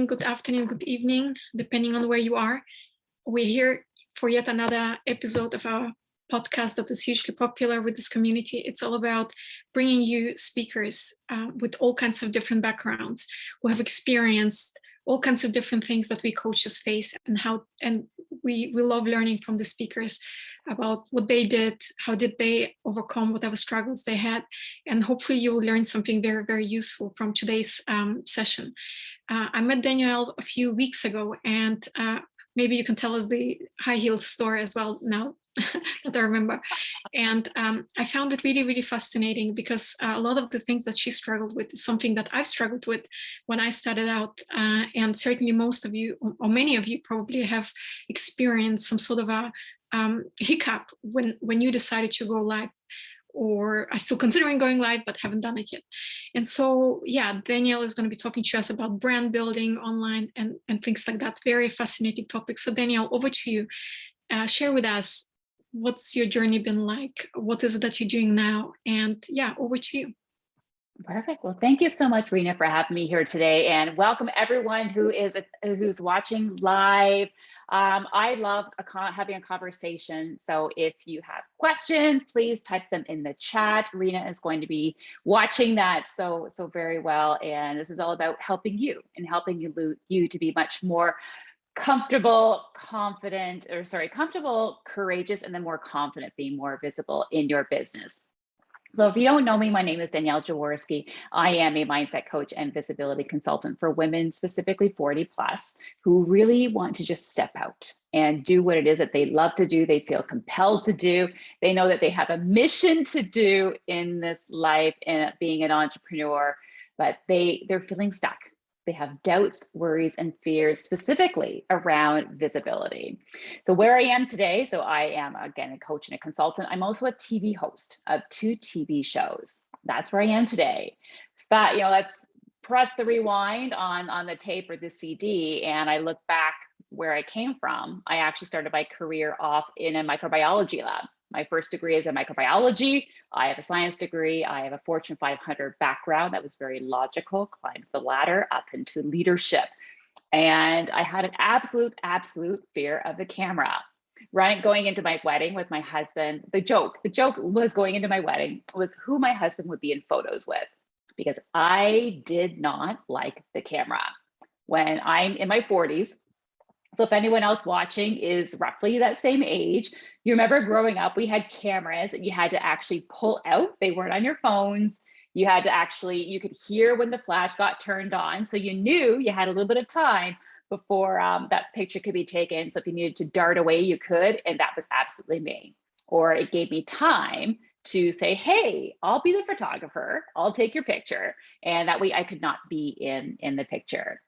morning, good afternoon, good evening, depending on where you are. We're here for yet another episode of our podcast that is hugely popular with this community. It's all about bringing you speakers with all kinds of different backgrounds who have experienced all kinds of different things that we coaches face, and we love learning from the speakers about what they did, how did they overcome whatever struggles they had, and hopefully you will learn something very, very useful from today's session. I met Danielle a few weeks ago, and maybe you can tell us the high heels story as well now that I remember. And I found it really, really fascinating because a lot of the things that she struggled with is something that I've struggled with when I started out. And certainly most of you, or many of you probably have experienced some sort of a hiccup when you decided to go live, or are still considering going live but haven't done it yet. And so, yeah, Danielle is going to be talking to us about brand building online and things like that. Very fascinating topic. So Danielle, over to you. Share with us, what's your journey been like? What is it that you're doing now? And yeah, over to you. Perfect. Well, thank you so much, Rena, for having me here today, and welcome everyone who's watching live. I love having a conversation. So if you have questions, please type them in the chat. Rena is going to be watching that so very well. And this is all about helping you and helping you to be much more comfortable, courageous, and then more confident, being more visible in your business. So if you don't know me, my name is Danielle Joworski. I am a mindset coach and visibility consultant for women, specifically 40 plus, who really want to just step out and do what it is that they love to do. They feel compelled to do. They know that they have a mission to do in this life and being an entrepreneur, but they're feeling stuck. They have doubts, worries, and fears specifically around visibility. So where I am today, so I am, again, a coach and a consultant. I'm also a TV host of 2 TV shows. That's where I am today. But, let's press the rewind on the tape or the CD, and I look back where I came from. I actually started my career off in a microbiology lab. My first degree is in microbiology. I have a science degree. I have a Fortune 500 background that was very logical, climbed the ladder up into leadership. And I had an absolute fear of the camera. Right, going into my wedding with my husband, the joke was going into my wedding was who my husband would be in photos with, because I did not like the camera. When I'm in my 40s, so if anyone else watching is roughly that same age, you remember growing up, we had cameras that you had to actually pull out. They weren't on your phones. You had to you could hear when the flash got turned on. So you knew you had a little bit of time before that picture could be taken. So if you needed to dart away, you could, and that was absolutely me. Or it gave me time to say, hey, I'll be the photographer. I'll take your picture. And that way I could not be in the picture.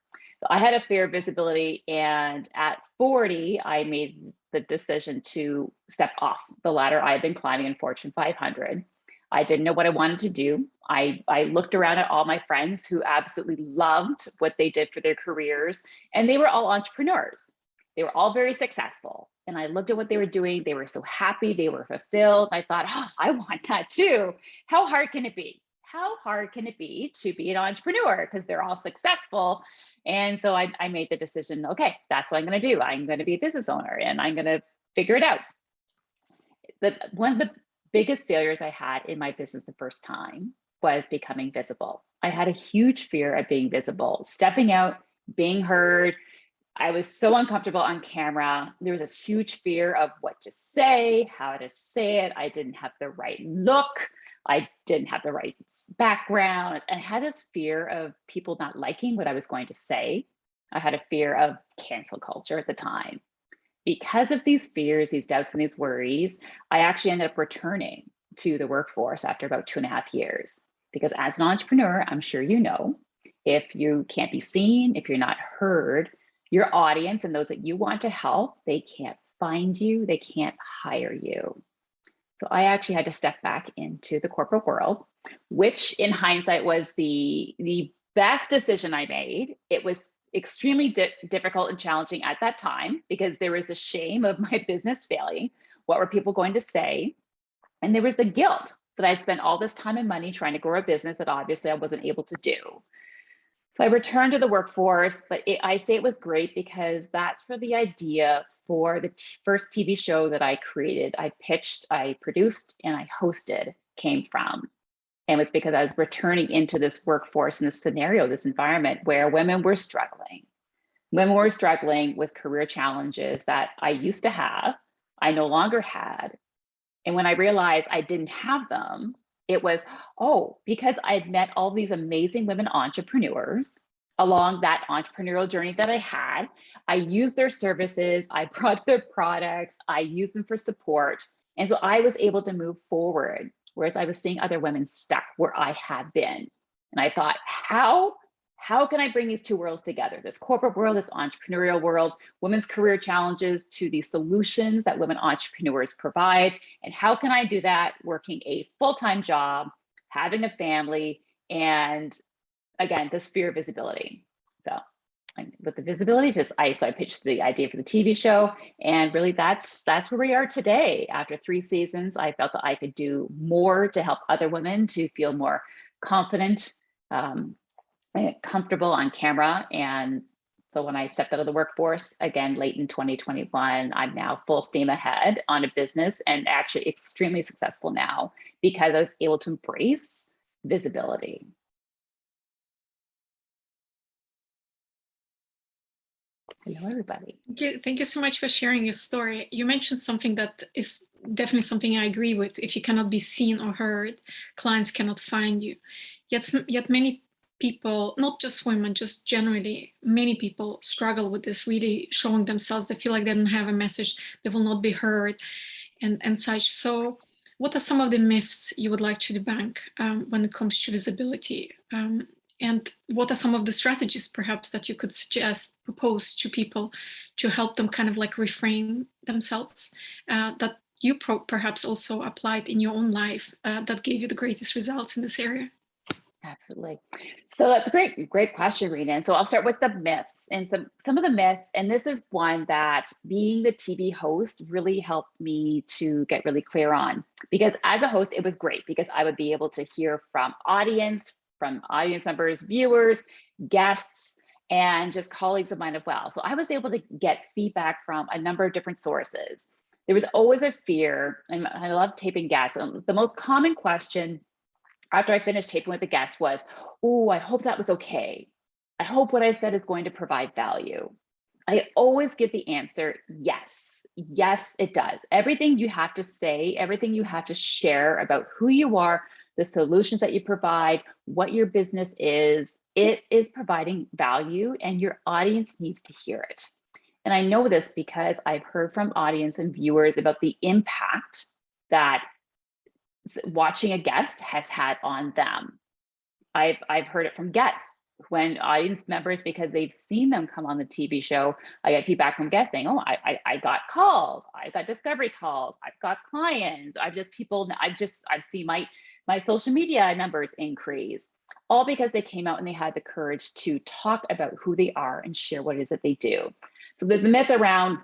I had a fear of visibility, and at 40, I made the decision to step off the ladder I had been climbing in Fortune 500. I didn't know what I wanted to do. I looked around at all my friends who absolutely loved what they did for their careers, and they were all entrepreneurs. They were all very successful. And I looked at what they were doing. They were so happy. They were fulfilled. I thought, oh, I want that too. How hard can it be? How hard can it be to be an entrepreneur? Because they're all successful. And so I made the decision, okay, that's what I'm going to do. I'm going to be a business owner and I'm going to figure it out. One of the biggest failures I had in my business the first time was becoming visible. I had a huge fear of being visible, stepping out, being heard. I was so uncomfortable on camera. There was this huge fear of what to say, how to say it. I didn't have the right look. I didn't have the right background, and I had this fear of people not liking what I was going to say. I had a fear of cancel culture at the time. Because of these fears, these doubts, and these worries, I actually ended up returning to the workforce after about 2.5 years. Because as an entrepreneur, I'm sure you know, if you can't be seen, if you're not heard, your audience and those that you want to help, they can't find you, they can't hire you. So I actually had to step back into the corporate world, which in hindsight was the best decision I made. It was extremely difficult and challenging at that time because there was a shame of my business failing. What were people going to say? And there was the guilt that I'd spent all this time and money trying to grow a business that obviously I wasn't able to do. So I returned to the workforce, but I say it was great because that's where the idea for the first TV show that I created, I pitched, I produced, and I hosted came from. And it was because I was returning into this workforce in this scenario, this environment where women were struggling. Women were struggling with career challenges that I used to have, I no longer had. And when I realized I didn't have them, it was, oh, because I had met all these amazing women entrepreneurs along that entrepreneurial journey that I had. I used their services, I brought their products, I used them for support. And so I was able to move forward, whereas I was seeing other women stuck where I had been. And I thought, how can I bring these two worlds together? This corporate world, this entrepreneurial world, women's career challenges to the solutions that women entrepreneurs provide. And how can I do that working a full-time job, having a family, and again, this fear of visibility. So with the visibility, so I pitched the idea for the TV show, and really that's where we are today. After 3 seasons, I felt that I could do more to help other women to feel more confident, comfortable on camera. And so when I stepped out of the workforce again, late in 2021, I'm now full steam ahead on a business and actually extremely successful now because I was able to embrace visibility. Hello, everybody. Thank you so much for sharing your story. You mentioned something that is definitely something I agree with. If you cannot be seen or heard, clients cannot find you. Yet many people, not just women, just generally, many people struggle with this, really showing themselves. They feel like they don't have a message, they will not be heard, and such. So what are some of the myths you would like to debunk when it comes to visibility? And what are some of the strategies perhaps that you could suggest, propose to people to help them kind of like reframe themselves that you perhaps also applied in your own life that gave you the greatest results in this area? Absolutely. So that's a great question, Rena. And so I'll start with the myths and some of the myths. And this is one that being the TV host really helped me to get really clear on, because as a host, it was great because I would be able to hear from audience members, viewers, guests, and just colleagues of mine as well. So I was able to get feedback from a number of different sources. There was always a fear, and I love taping guests. The most common question after I finished taping with the guest was, oh, I hope that was okay. I hope what I said is going to provide value. I always get the answer, yes. Yes, it does. Everything you have to say, everything you have to share about who you are, the solutions that you provide, what your business is, it is providing value and your audience needs to hear it. And I know this because I've heard from audience and viewers about the impact that watching a guest has had on them. I've heard it from guests when audience members, because they've seen them come on the TV show. I get feedback from guests saying, oh, I got calls, I got discovery calls, I've got clients, I've seen my social media numbers increase, all because they came out and they had the courage to talk about who they are and share what it is that they do. So there's the myth around,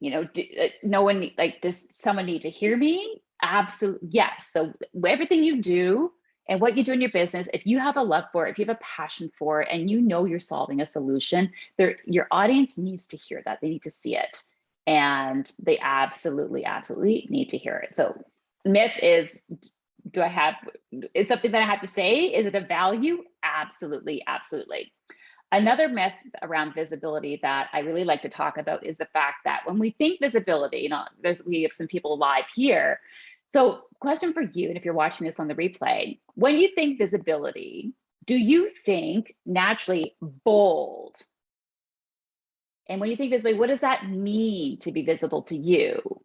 does someone need to hear me? Absolutely, yes. So everything you do and what you do in your business, if you have a love for it, if you have a passion for it, and you know you're solving a solution, your audience needs to hear that. They need to see it. And they absolutely need to hear it. So myth is, is something that I have to say? Is it a value? Absolutely. Another myth around visibility that I really like to talk about is the fact that when we think visibility, we have some people live here. So question for you, and if you're watching this on the replay, when you think visibility, do you think naturally bold? And when you think visibility, what does that mean to be visible to you?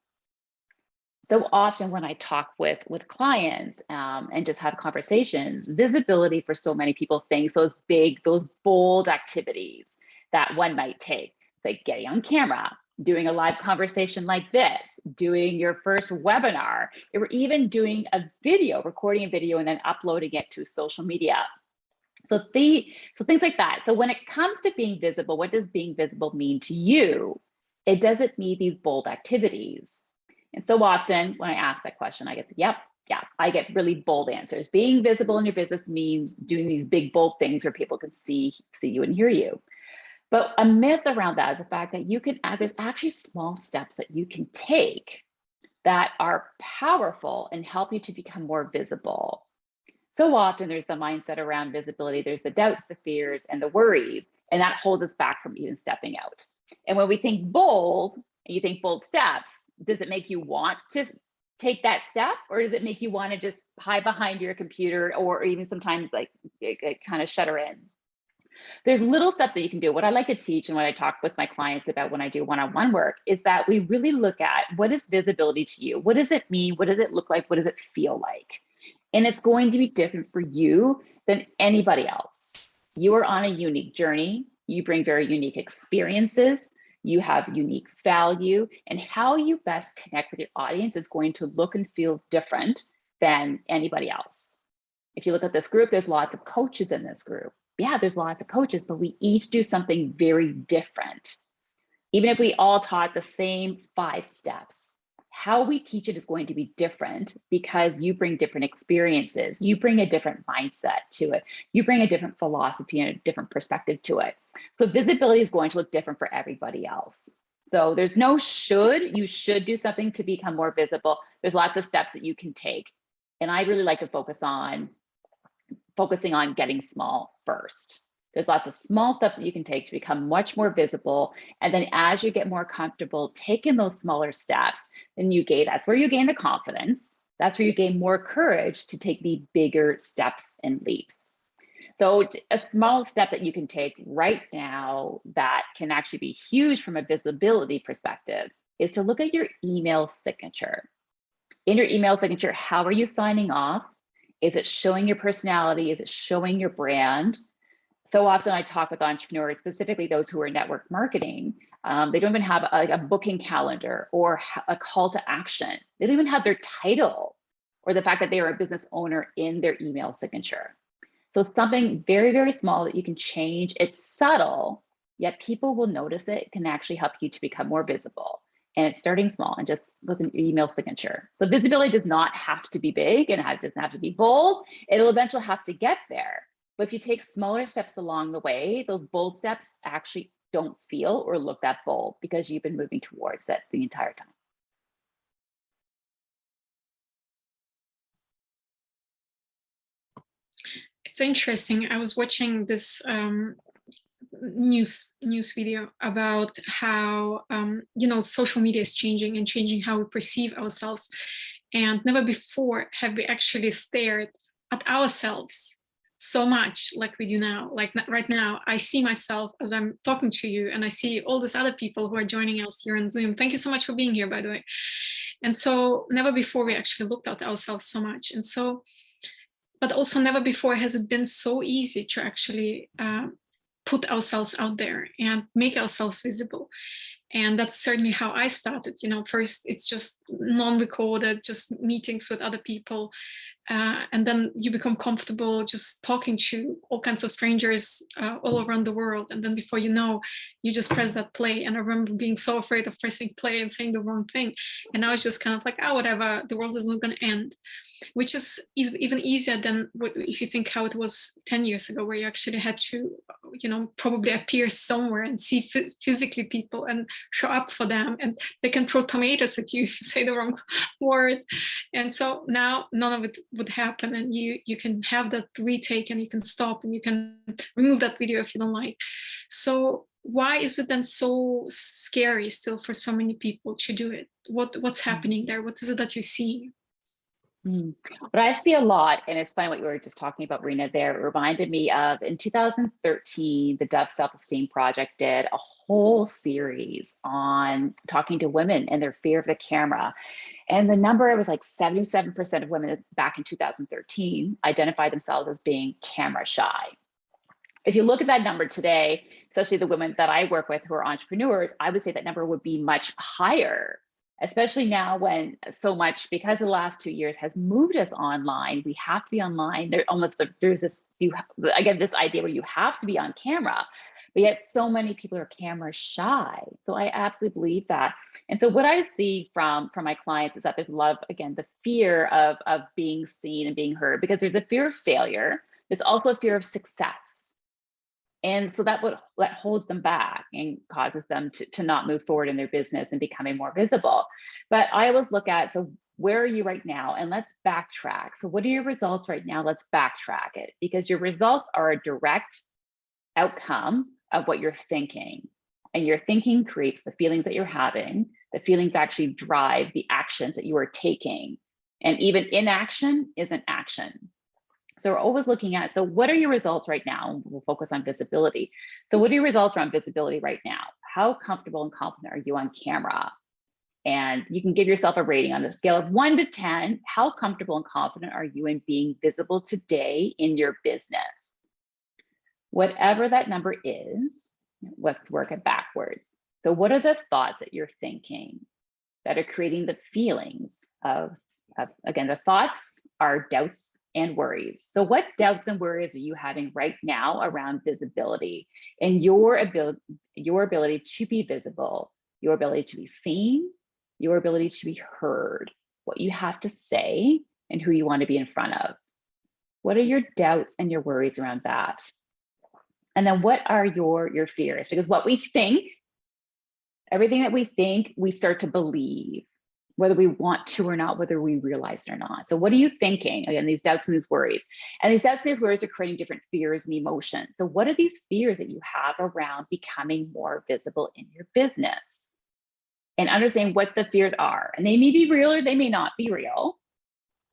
So often when I talk with clients and just have conversations, visibility for so many people thinks those bold activities that one might take, like getting on camera, doing a live conversation like this, doing your first webinar, or even doing a video, recording a video and then uploading it to social media. So things like that. So when it comes to being visible, what does being visible mean to you? It doesn't mean these bold activities. And so often when I ask that question, I get, yep, Yeah, I get really bold answers. Being visible in your business means doing these big, bold things where people can see you and hear you. But a myth around that is the fact that there's actually small steps that you can take that are powerful and help you to become more visible. So often there's the mindset around visibility, there's the doubts, the fears, and the worries, and that holds us back from even stepping out. And when we think bold, and you think bold steps, does it make you want to take that step, or does it make you want to just hide behind your computer, or even sometimes like it kind of shut her in? There's little steps that you can do. What I like to teach and what I talk with my clients about when I do one-on-one work is that we really look at, what is visibility to you? What does it mean? What does it look like? What does it feel like? And it's going to be different for you than anybody else. You are on a unique journey. You bring very unique experiences. You have unique value, and how you best connect with your audience is going to look and feel different than anybody else. If you look at this group, there's lots of coaches in this group. Yeah, there's lots of coaches, but we each do something very different. Even if we all taught the same 5 steps, how we teach it is going to be different because you bring different experiences. You bring a different mindset to it. You bring a different philosophy and a different perspective to it. So visibility is going to look different for everybody else. So there's no should. You should do something to become more visible. There's lots of steps that you can take. And I really like to focusing on getting small first. There's lots of small steps that you can take to become much more visible. And then as you get more comfortable taking those smaller steps, then that's where you gain the confidence. That's where you gain more courage to take the bigger steps and leaps. So a small step that you can take right now that can actually be huge from a visibility perspective is to look at your email signature. In your email signature, how are you signing off? Is it showing your personality? Is it showing your brand? So often I talk with entrepreneurs, specifically those who are network marketing. They don't even have a booking calendar or a call to action. They don't even have their title or the fact that they are a business owner in their email signature. So something very, very small that you can change. It's subtle, yet people will notice it. It can actually help you to become more visible. And it's starting small and just with an email signature. So visibility does not have to be big, and it doesn't have to be bold. It'll eventually have to get there. But if you take smaller steps along the way, those bold steps actually don't feel or look that bold because you've been moving towards it the entire time. It's interesting. I was watching this news video about how social media is changing and changing how we perceive ourselves, and never before have we actually stared at ourselves so much like we do now. Like right now, I see myself as I'm talking to you, and I see all these other people who are joining us here on Zoom. Thank you so much for being here, by the way. And so never before we actually looked at ourselves so much. And so, but also never before has it been so easy to actually put ourselves out there and make ourselves visible. And that's certainly how I started. First it's just non-recorded, just meetings with other people. And then you become comfortable just talking to all kinds of strangers all around the world. And then before you know, you just press that play. And I remember being so afraid of pressing play and saying the wrong thing. And now it's just kind of like, whatever, the world is not going to end. Which is even easier than if you think how it was 10 years ago, where you actually had to, probably appear somewhere and see physically people and show up for them. And they can throw tomatoes at you if you say the wrong word. And so now none of it would happen. And you can have that retake, and you can stop, and you can remove that video if you don't like. So why is it then so scary still for so many people to do it? What's happening there? What is it that you're seeing? But I see a lot, and it's funny what you were just talking about, Marina, there. It reminded me of in 2013, the Dove Self-Esteem Project did a whole series on talking to women and their fear of the camera. And the number was like 77% of women back in 2013 identified themselves as being camera shy. If you look at that number today, especially the women that I work with who are entrepreneurs, I would say that number would be much higher. Especially now when so much, because the last 2 years has moved us online, we have to be online. There's this, this idea where you have to be on camera. but yet so many people are camera shy. So I absolutely believe that. And so what I see from my clients is that there's love, again, the fear of being seen and being heard, because there's a fear of failure. There's also a fear of success. And so that holds them back and causes them to not move forward in their business and becoming more visible. But I always look at, so where are you right now? And let's backtrack. So what are your results right now? Let's backtrack it, because your results are a direct outcome of what you're thinking. And your thinking creates the feelings that you're having. The feelings actually drive the actions that you are taking. And even inaction is an action. So we're always looking at, so what are your results right now? We'll focus on visibility. So what are your results around visibility right now? How comfortable and confident are you on camera? And you can give yourself a rating on the scale of 1 to 10. How comfortable and confident are you in being visible today in your business? Whatever that number is, let's work it backwards. So what are the thoughts that you're thinking that are creating the feelings of again, the thoughts are doubts and worries. So what doubts and worries are you having right now around visibility and your ability to be visible, your ability to be seen, your ability to be heard, what you have to say, and who you want to be in front of? What are your doubts and your worries around that? And then what are your fears? Because what we think, everything that we think, we start to believe, whether we want to or not, whether we realize it or not. So what are you thinking? Again, these doubts and these worries. And these doubts and these worries are creating different fears and emotions. So what are these fears that you have around becoming more visible in your business? And understand what the fears are. And they may be real or they may not be real,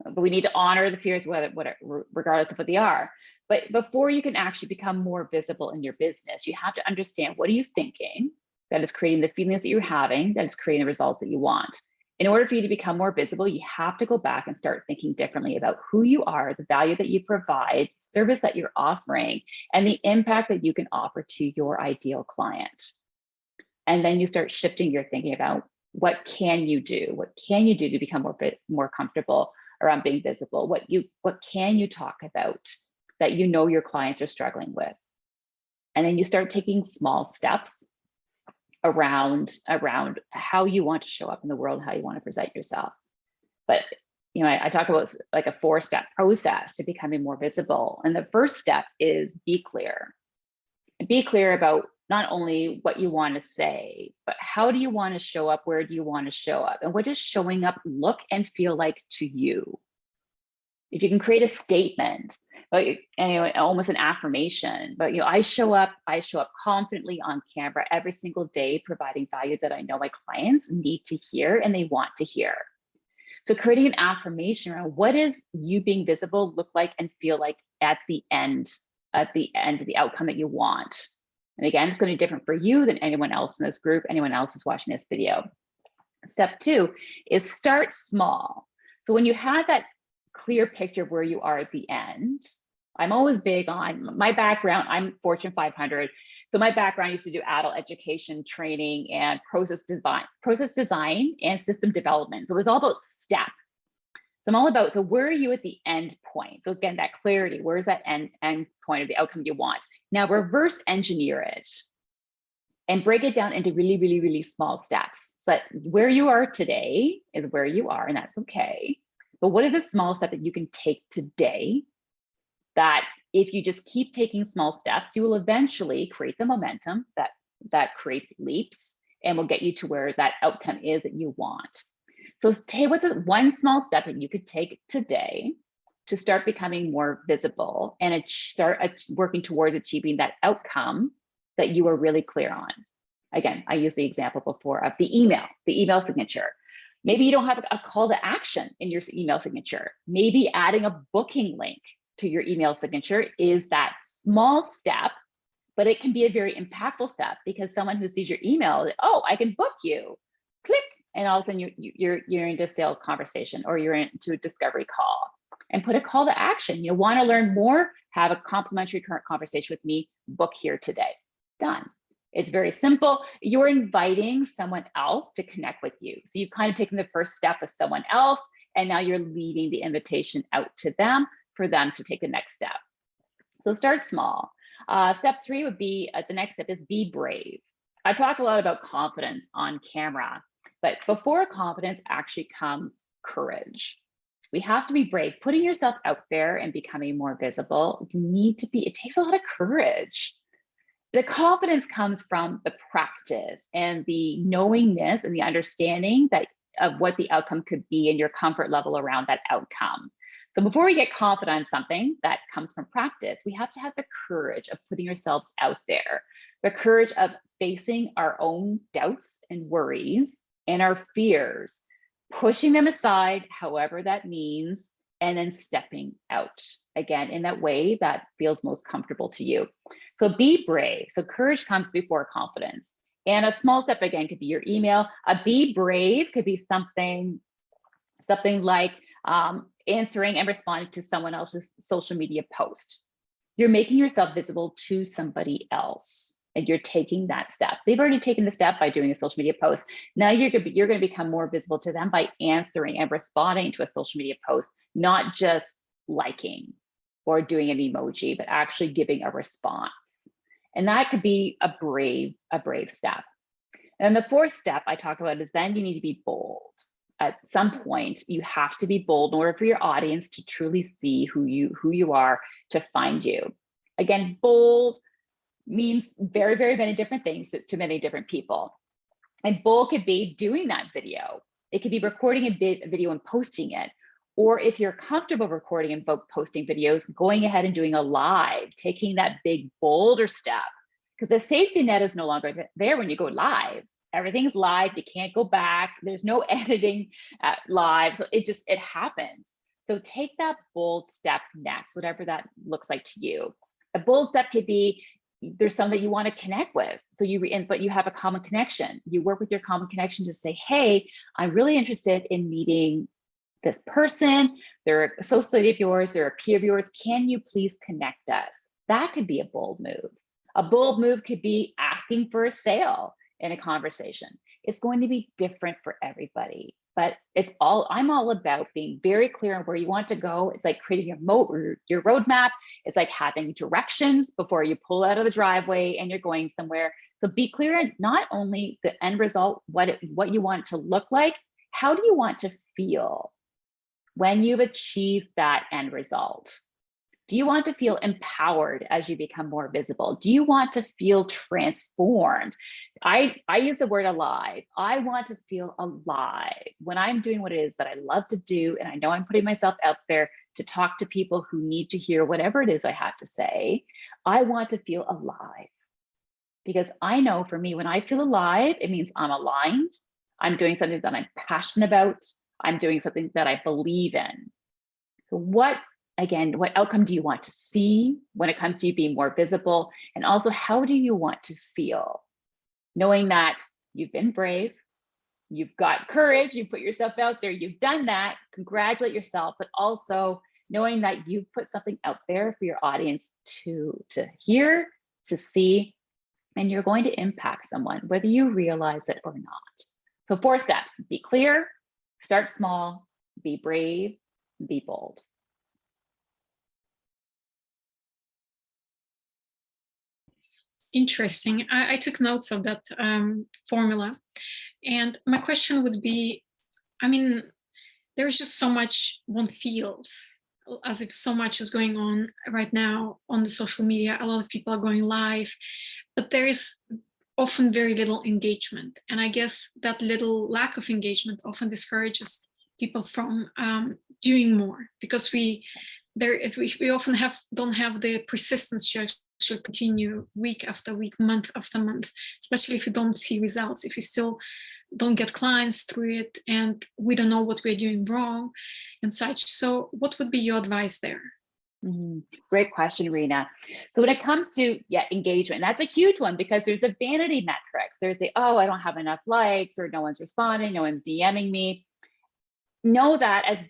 but we need to honor the fears, regardless of what they are. But before you can actually become more visible in your business, you have to understand, what are you thinking that is creating the feelings that you're having, that is creating the results that you want. In order for you to become more visible, you have to go back and start thinking differently about who you are, the value that you provide, service that you're offering, and the impact that you can offer to your ideal client. And then you start shifting your thinking about, what can you do? What can you do to become more comfortable around being visible? What can you talk about that you know your clients are struggling with? And then you start taking small steps around how you want to show up in the world, how you want to present yourself. But I talk about like a 4-step process to becoming more visible. And the first step is be clear. And be clear about not only what you want to say, but how do you want to show up? Where do you want to show up? And what does showing up look and feel like to you? If you can create a statement, but almost an affirmation, but I show up confidently on camera every single day, providing value that I know my clients need to hear and they want to hear. So creating an affirmation around, what is you being visible look like and feel like at the end of the outcome that you want. And again, it's going to be different for you than anyone else in this group, anyone else who's watching this video. Step 2 is start small. So when you have that clear picture of where you are at the end, I'm always big on my background. I'm Fortune 500. So my background used to do adult education training and process design and system development. So it was all about steps. So I'm all about, so where are you at the end point? So again, that clarity, where's that end point of the outcome you want? Now reverse engineer it and break it down into really, really, really small steps. So that where you are today is where you are, and that's okay. But what is a small step that you can take today that if you just keep taking small steps, you will eventually create the momentum that creates leaps and will get you to where that outcome is that you want. So hey, what's one small step that you could take today to start becoming more visible and start working towards achieving that outcome that you are really clear on? Again, I used the example before of the email signature. Maybe you don't have a call to action in your email signature. Maybe adding a booking link to your email signature is that small step, but it can be a very impactful step, because someone who sees your email, oh, I can book you, click, and all of a sudden you're into a sales conversation or you're into a discovery call. And put a call to action. You want to learn more? Have a complimentary current conversation with me, book here today. Done. It's very simple. You're inviting someone else to connect with you. So you've kind of taken the first step with someone else, and now you're leaving the invitation out to them for them to take the next step. So start small. Step 3 would be, the next step is be brave. I talk a lot about confidence on camera, but before confidence actually comes courage. We have to be brave. Putting yourself out there and becoming more visible, you need to be, it takes a lot of courage. The confidence comes from the practice and the knowingness and the understanding that of what the outcome could be and your comfort level around that outcome. So before we get confident on something that comes from practice, we have to have the courage of putting ourselves out there, the courage of facing our own doubts and worries and our fears, pushing them aside, however that means, and then stepping out again in that way that feels most comfortable to you. So be brave. So courage comes before confidence. And a small step again could be your email. A be brave could be something like answering and responding to someone else's social media post. You're making yourself visible to somebody else, and you're taking that step. They've already taken the step by doing a social media post. Now you're going to become more visible to them by answering and responding to a social media post, not just liking or doing an emoji, but actually giving a response. And that could be a brave step. And the fourth step I talk about is then you need to be bold. At some point, you have to be bold in order for your audience to truly see who you are, to find you. Again, bold means very, very many different things to many different people. And bold could be doing that video. It could be recording a video and posting it. Or if you're comfortable recording and posting videos, going ahead and doing a live, taking that big, bolder step. Because the safety net is no longer there when you go live. Everything's live, you can't go back. There's no editing live, so it happens. So take that bold step next, whatever that looks like to you. A bold step could be, there's someone that you want to connect with. So but you have a common connection. You work with your common connection to say, hey, I'm really interested in meeting this person. They're an associate of yours, they're a peer of yours. Can you please connect us? That could be a bold move. A bold move could be asking for a sale in a conversation. It's going to be different for everybody, but I'm all about being very clear on where you want to go. It's like creating your roadmap. It's like having directions before you pull out of the driveway and you're going somewhere. So be clear on not only the end result, what you want it to look like, how do you want to feel when you've achieved that end result? Do you want to feel empowered as you become more visible? Do you want to feel transformed? I use the word alive. I want to feel alive when I'm doing what it is that I love to do. And I know I'm putting myself out there to talk to people who need to hear whatever it is I have to say. I want to feel alive because I know for me, when I feel alive, it means I'm aligned. I'm doing something that I'm passionate about. I'm doing something that I believe in. So what outcome do you want to see when it comes to you being more visible? And also, how do you want to feel? Knowing that you've been brave, you've got courage, you put yourself out there, you've done that, congratulate yourself, but also knowing that you've put something out there for your audience to hear, to see, and you're going to impact someone, whether you realize it or not. So 4 steps: be clear, start small, be brave, be bold. Interesting. I took notes of that formula. And my question would be, I mean, there's just so much one feels as if so much is going on right now on the social media. A lot of people are going live, but there is often very little engagement. And I guess that little lack of engagement often discourages people from doing more, because we often don't have the persistence to actually continue week after week, month after month, especially if we don't see results, if we still don't get clients through it, and we don't know what we're doing wrong and such. So what would be your advice there? Mm-hmm. Great question, Rena. So when it comes to engagement, that's a huge one, because there's the vanity metrics. There's the, oh, I don't have enough likes, or no one's responding, no one's DMing me. Know that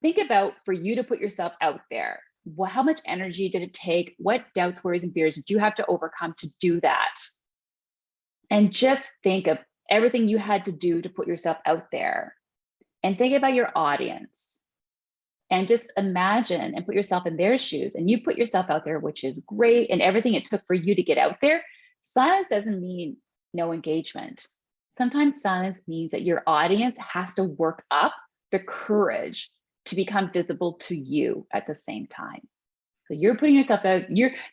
think about, for you to put yourself out there, how much energy did it take? What doubts, worries, and fears did you have to overcome to do that? And just think of everything you had to do to put yourself out there, and think about your audience. And just imagine and put yourself in their shoes, and you put yourself out there, which is great, and everything it took for you to get out there. Silence doesn't mean no engagement. Sometimes silence means that your audience has to work up the courage to become visible to you at the same time. So you're putting yourself out,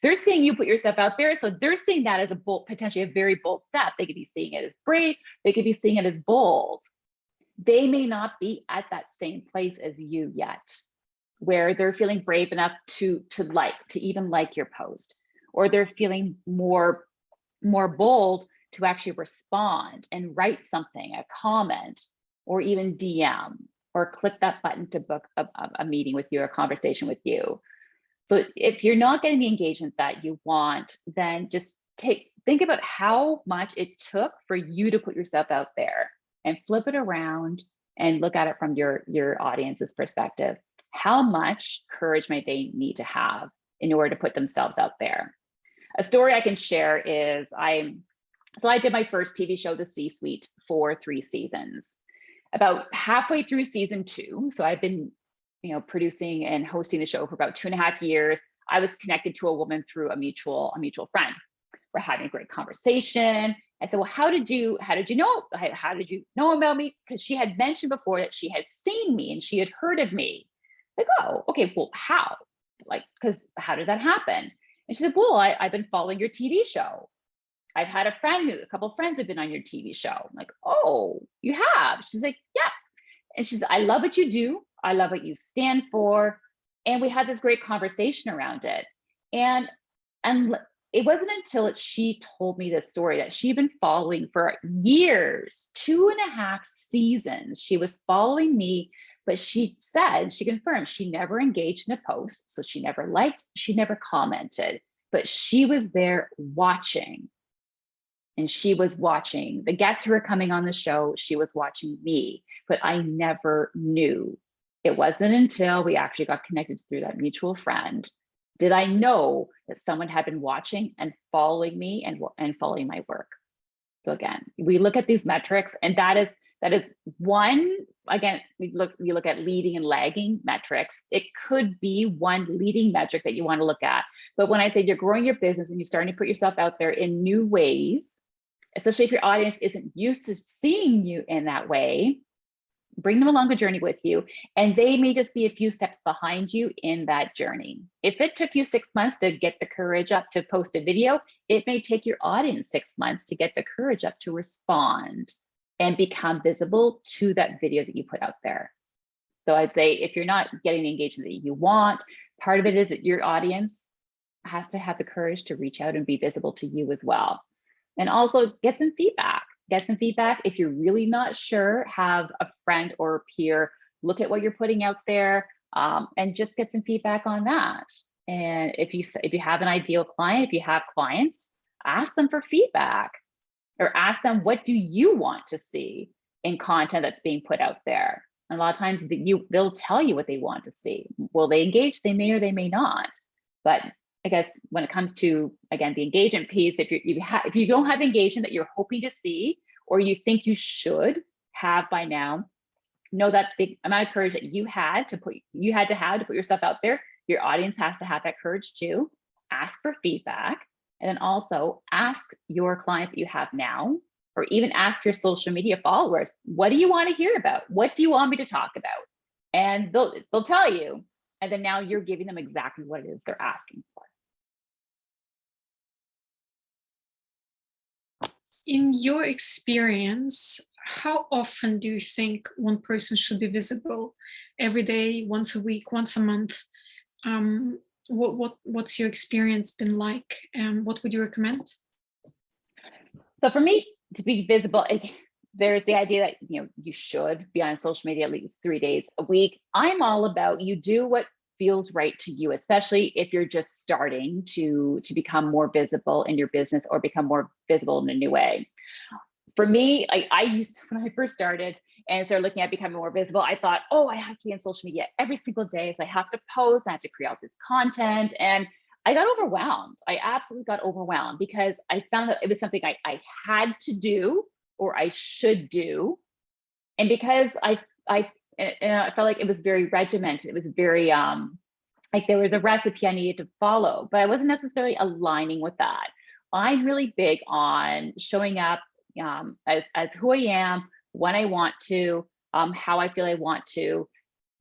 they're seeing you put yourself out there. So they're seeing that as a bold, potentially a very bold step. They could be seeing it as brave. They could be seeing it as bold. They may not be at that same place as you yet, where they're feeling brave enough to even like your post, or they're feeling more bold to actually respond and write something, a comment, or even DM, or click that button to book a meeting with you, or a conversation with you. So if you're not getting the engagement that you want, then just think about how much it took for you to put yourself out there, and flip it around and look at it from your audience's perspective. How much courage might they need to have in order to put themselves out there? A story I can share is I did my first TV show, The C-Suite, for 3 seasons. About halfway through season 2, so I've been, producing and hosting the show for about 2.5 years. I was connected to a woman through a mutual friend. We're having a great conversation. I said, well, how did you know about me? Because she had mentioned before that she had seen me and she had heard of me. Like, oh, okay, well, how? Because how did that happen? And she said, well, I've been following your TV show. I've had a couple of friends have been on your TV show. I'm like, oh, you have? She's like, yeah. And she said, I love what you do. I love what you stand for. And we had this great conversation around it. And it wasn't until she told me this story that she'd been following for years, 2.5 seasons. She was following me, but she confirmed she never engaged in a post. So she never liked, she never commented, but she was there watching. And she was watching the guests who were coming on the show. She was watching me, but I never knew. It wasn't until we actually got connected through that mutual friend did I know that someone had been watching and following me and following my work. So again, we look at these metrics, and that is one. Again, we look at leading and lagging metrics. It could be one leading metric that you want to look at. But when I say you're growing your business and you're starting to put yourself out there in new ways, especially if your audience isn't used to seeing you in that way, bring them along the journey with you, and they may just be a few steps behind you in that journey. If it took you 6 months to get the courage up to post a video, it may take your audience 6 months to get the courage up to respond and become visible to that video that you put out there. So I'd say if you're not getting the engagement that you want, part of it is that your audience has to have the courage to reach out and be visible to you as well. And also get some feedback. If you're really not sure, have a friend or a peer look at what you're putting out there, and just get some feedback on that. And if you have an ideal client, if you have clients, ask them for feedback, or ask them, what do you want to see in content that's being put out there? And a lot of times they'll tell you what they want to see. Will they engage? They may or they may not. But I guess when it comes to, again, the engagement piece, if you don't have engagement that you're hoping to see, or you think you should have by now, know that the amount of courage that you had to put yourself out there, your audience has to have that courage too. Ask for feedback, and then also ask your clients that you have now, or even ask your social media followers, what do you want to hear about? What do you want me to talk about? And they'll tell you, and then now you're giving them exactly what it is they're asking for. In your experience, how often do you think one person should be visible? Every day, once a week, once a month? What's your experience been like? What would you recommend? So for me, to be visible, there's the idea that you should be on social media at least 3 days a week. I'm all about you do what feels right to you, especially if you're just starting to become more visible in your business or become more visible in a new way. For me, I used to, when I first started and started looking at becoming more visible, I thought, oh, I have to be on social media every single day. So I have to post, I have to create all this content. And I got overwhelmed. I absolutely got overwhelmed because I found that it was something I had to do or I should do. And because I and I felt like it was very regimented. It was very like there was a recipe I needed to follow, but I wasn't necessarily aligning with that. I'm really big on showing up as who I am, when I want to, how I feel I want to.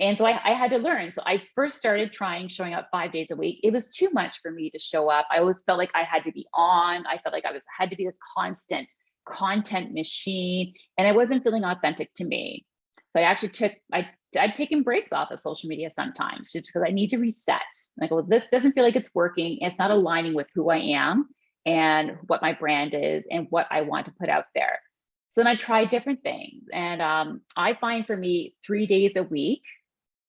And so I had to learn. So I first started trying showing up 5 days a week. It was too much for me to show up. I always felt like I had to be on. I felt like had to be this constant content machine, and I wasn't feeling authentic to me. So I actually I've taken breaks off of social media sometimes just because I need to reset. Like, well, this doesn't feel like it's working. It's not aligning with who I am and what my brand is and what I want to put out there. So then I tried different things. And I find for me, 3 days a week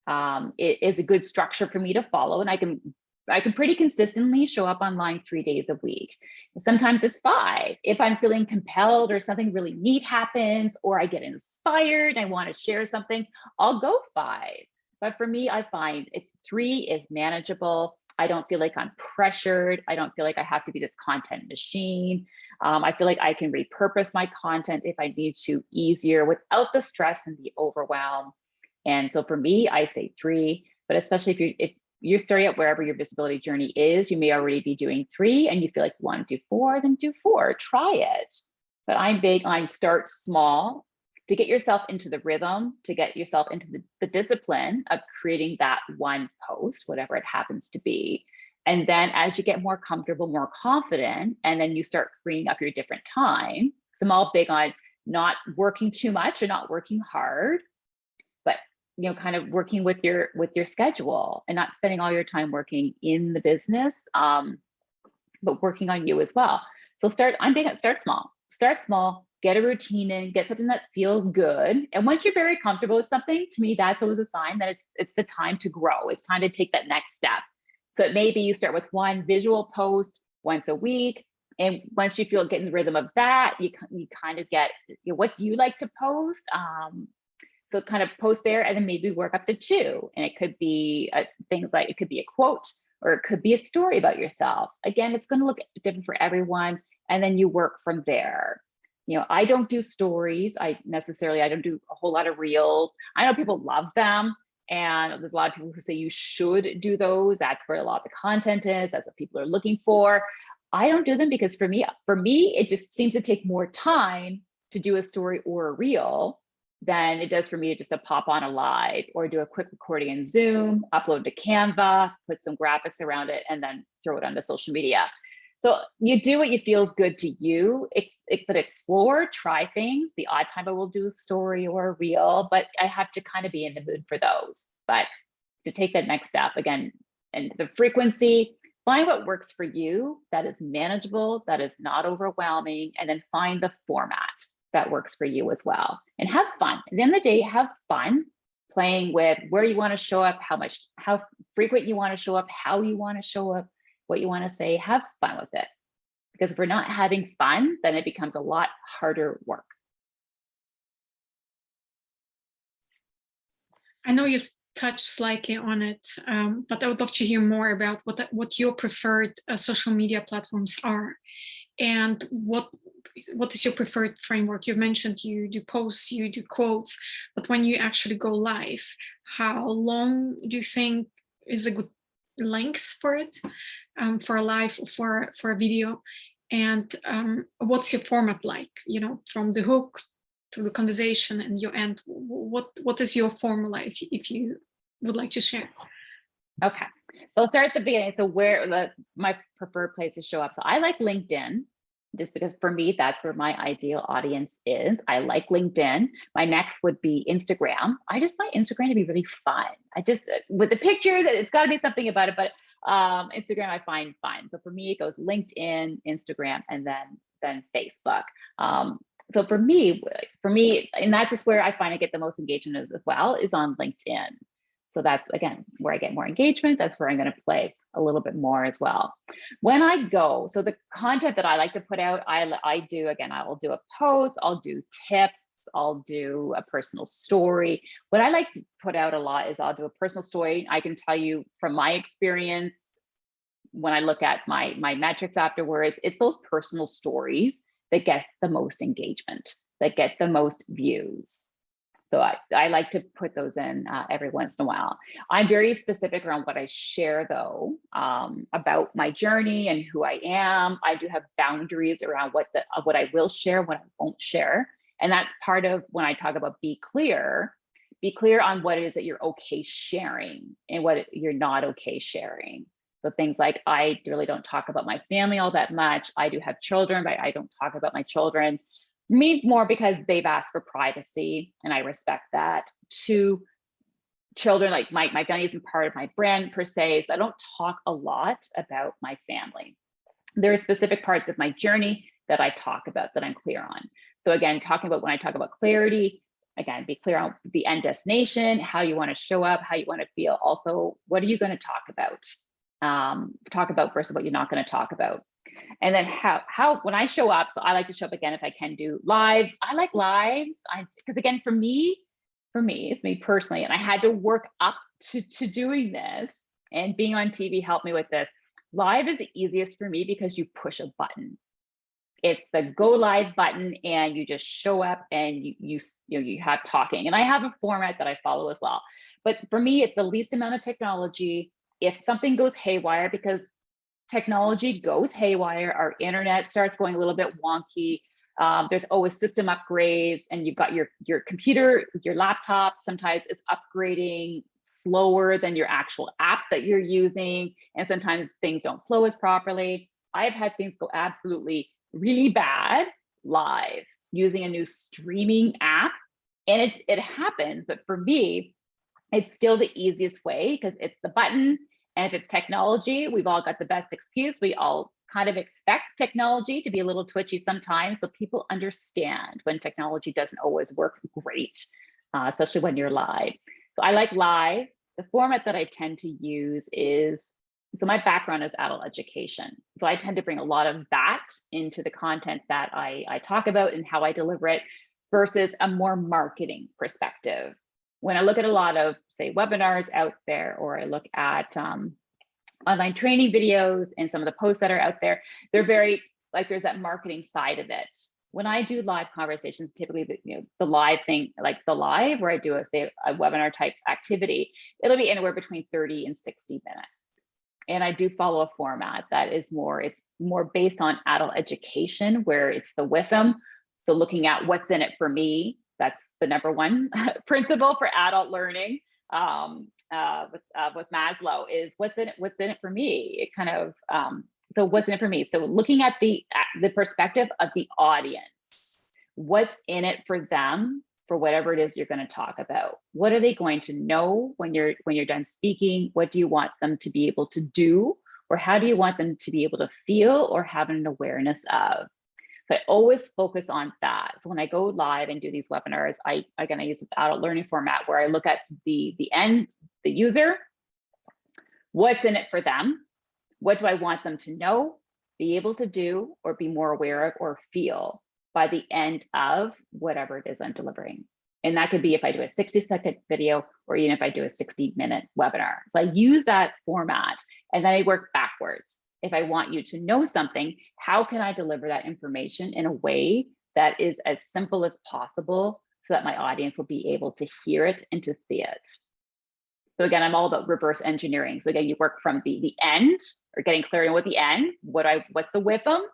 it is a good structure for me to follow. And I can pretty consistently show up online 3 days a week. Sometimes it's 5. If I'm feeling compelled or something really neat happens, or I get inspired and I want to share something, I'll go 5. But for me, I find it's 3 is manageable. I don't feel like I'm pressured. I don't feel like I have to be this content machine. I feel like I can repurpose my content if I need to easier without the stress and the overwhelm. And so for me, I say 3, but especially if you're starting out wherever your visibility journey is, you may already be doing 3 and you feel like you want to do 4, then do 4, try it. But I'm big on start small to get yourself into the rhythm, to get yourself into the discipline of creating that one post, whatever it happens to be. And then as you get more comfortable, more confident, and then you start freeing up your different time. So I'm all big on not working too much or not working hard, but kind of working with your schedule and not spending all your time working in the business, but working on you as well. So I'm big at start small, get a routine in, get something that feels good. And once you're very comfortable with something, to me, that's always a sign that it's the time to grow. It's time to take that next step. So it may be you start with one visual post once a week. And once you feel getting the rhythm of that, you kind of get, what do you like to post? So kind of post there, and then maybe work up to 2. And it could be things like, it could be a quote, or it could be a story about yourself. Again, it's going to look different for everyone. And then you work from there. I don't do stories. I don't do a whole lot of reels. I know people love them. And there's a lot of people who say you should do those. That's where a lot of the content is. That's what people are looking for. I don't do them because for me, it just seems to take more time to do a story or a reel than it does for me to just pop on a live or do a quick recording in Zoom, upload to Canva, put some graphics around it, and then throw it onto social media. So you do what you feels good to you. But explore, try things. The odd time I will do a story or a reel, but I have to kind of be in the mood for those. But to take that next step again, and the frequency, find what works for you that is manageable, that is not overwhelming, and then find the format that works for you as well. And have fun. At the end of the day, have fun playing with where you want to show up, how frequent you want to show up, how you want to show up, what you want to say. Have fun with it. Because if we're not having fun, then it becomes a lot harder work. I know you touched slightly on it, but I would love to hear more about what your preferred social media platforms are, and what is your preferred framework. You mentioned you do posts, you do quotes, but when you actually go live, how long do you think is a good length for it, for a live, for a video? And what's your format like, from the hook to the conversation and your end? What is your formula, if you would like to share? Okay, so I'll start at the beginning. So my preferred place to show up. So I like LinkedIn, just because for me, that's where my ideal audience is. I like LinkedIn. My next would be Instagram. I just find Instagram to be really fun. With the pictures, it's got to be something about it, but Instagram I find fun. So for me, it goes LinkedIn, Instagram, and then Facebook. So for me, and that's just where I find I get the most engagement as well, is on LinkedIn. So that's, again, where I get more engagement. That's where I'm going to play a little bit more as well. When I go, so the content that I like to put out, I will do a post, I'll do tips, I'll do a personal story. What I like to put out a lot is I'll do a personal story. I can tell you from my experience, when I look at my metrics afterwards, it's those personal stories that get the most engagement, that get the most views. So I like to put those in every once in a while. I'm very specific around what I share, though, about my journey and who I am. I do have boundaries around what I will share, what I won't share. And that's part of when I talk about be clear on what it is that you're okay sharing and what you're not okay sharing. So things like, I really don't talk about my family all that much. I do have children, but I don't talk about my children. Me more because they've asked for privacy and I respect that. To children, like my family isn't part of my brand per se, so I don't talk a lot about my family. There are specific parts of my journey that I talk about that I'm clear on. So again, talking about when I talk about clarity, again, be clear on the end destination, how you want to show up, how you want to feel. Also, what are you going to talk about? Talk about versus what you're not going to talk about. And then how when I show up, so I like to show up again if I can do lives. I like lives because again, for me, it's me personally, and I had to work up to doing this, and being on TV helped me with this. Live is the easiest for me because you push a button. It's the go live button, and you just show up and you have talking. And I have a format that I follow as well. But for me, it's the least amount of technology. If something goes haywire, because technology goes haywire, our internet starts going a little bit wonky. There's always system upgrades, and you've got your computer, your laptop, sometimes it's upgrading slower than your actual app that you're using. And sometimes things don't flow as properly. I've had things go absolutely really bad live using a new streaming app. And it happens, but for me, it's still the easiest way because it's the button. And if it's technology, we've all got the best excuse. We all kind of expect technology to be a little twitchy sometimes. So people understand when technology doesn't always work great, especially when you're live. So I like live. The format that I tend to use is, so my background is adult education. So I tend to bring a lot of that into the content that I talk about and how I deliver it versus a more marketing perspective. When I look at a lot of, say, webinars out there, or I look at online training videos and some of the posts that are out there, they're very, like, there's that marketing side of it. When I do live conversations, typically the live thing, like the live, where I do a webinar type activity, it'll be anywhere between 30 and 60 minutes. And I do follow a format that is it's more based on adult education, where it's the with them. So looking at what's in it for me, that's the number one principle for adult learning with Maslow, is what's in it for me. It kind of so what's in it for me. So looking at the perspective of the audience, what's in it for them, for whatever it is you're going to talk about. What are they going to know when you're done speaking? What do you want them to be able to do, or how do you want them to be able to feel or have an awareness of? So I always focus on that. So when I go live and do these webinars, I use the adult learning format, where I look at the user, what's in it for them, what do I want them to know, be able to do, or be more aware of, or feel by the end of whatever it is I'm delivering. And that could be if I do a 60-second video, or even if I do a 60-minute webinar. So I use that format, and then I work backwards. If I want you to know something, how can I deliver that information in a way that is as simple as possible, so that my audience will be able to hear it and to see it? So again, I'm all about reverse engineering. So again, you work from the end, or getting clarity on what the end, what's the with them,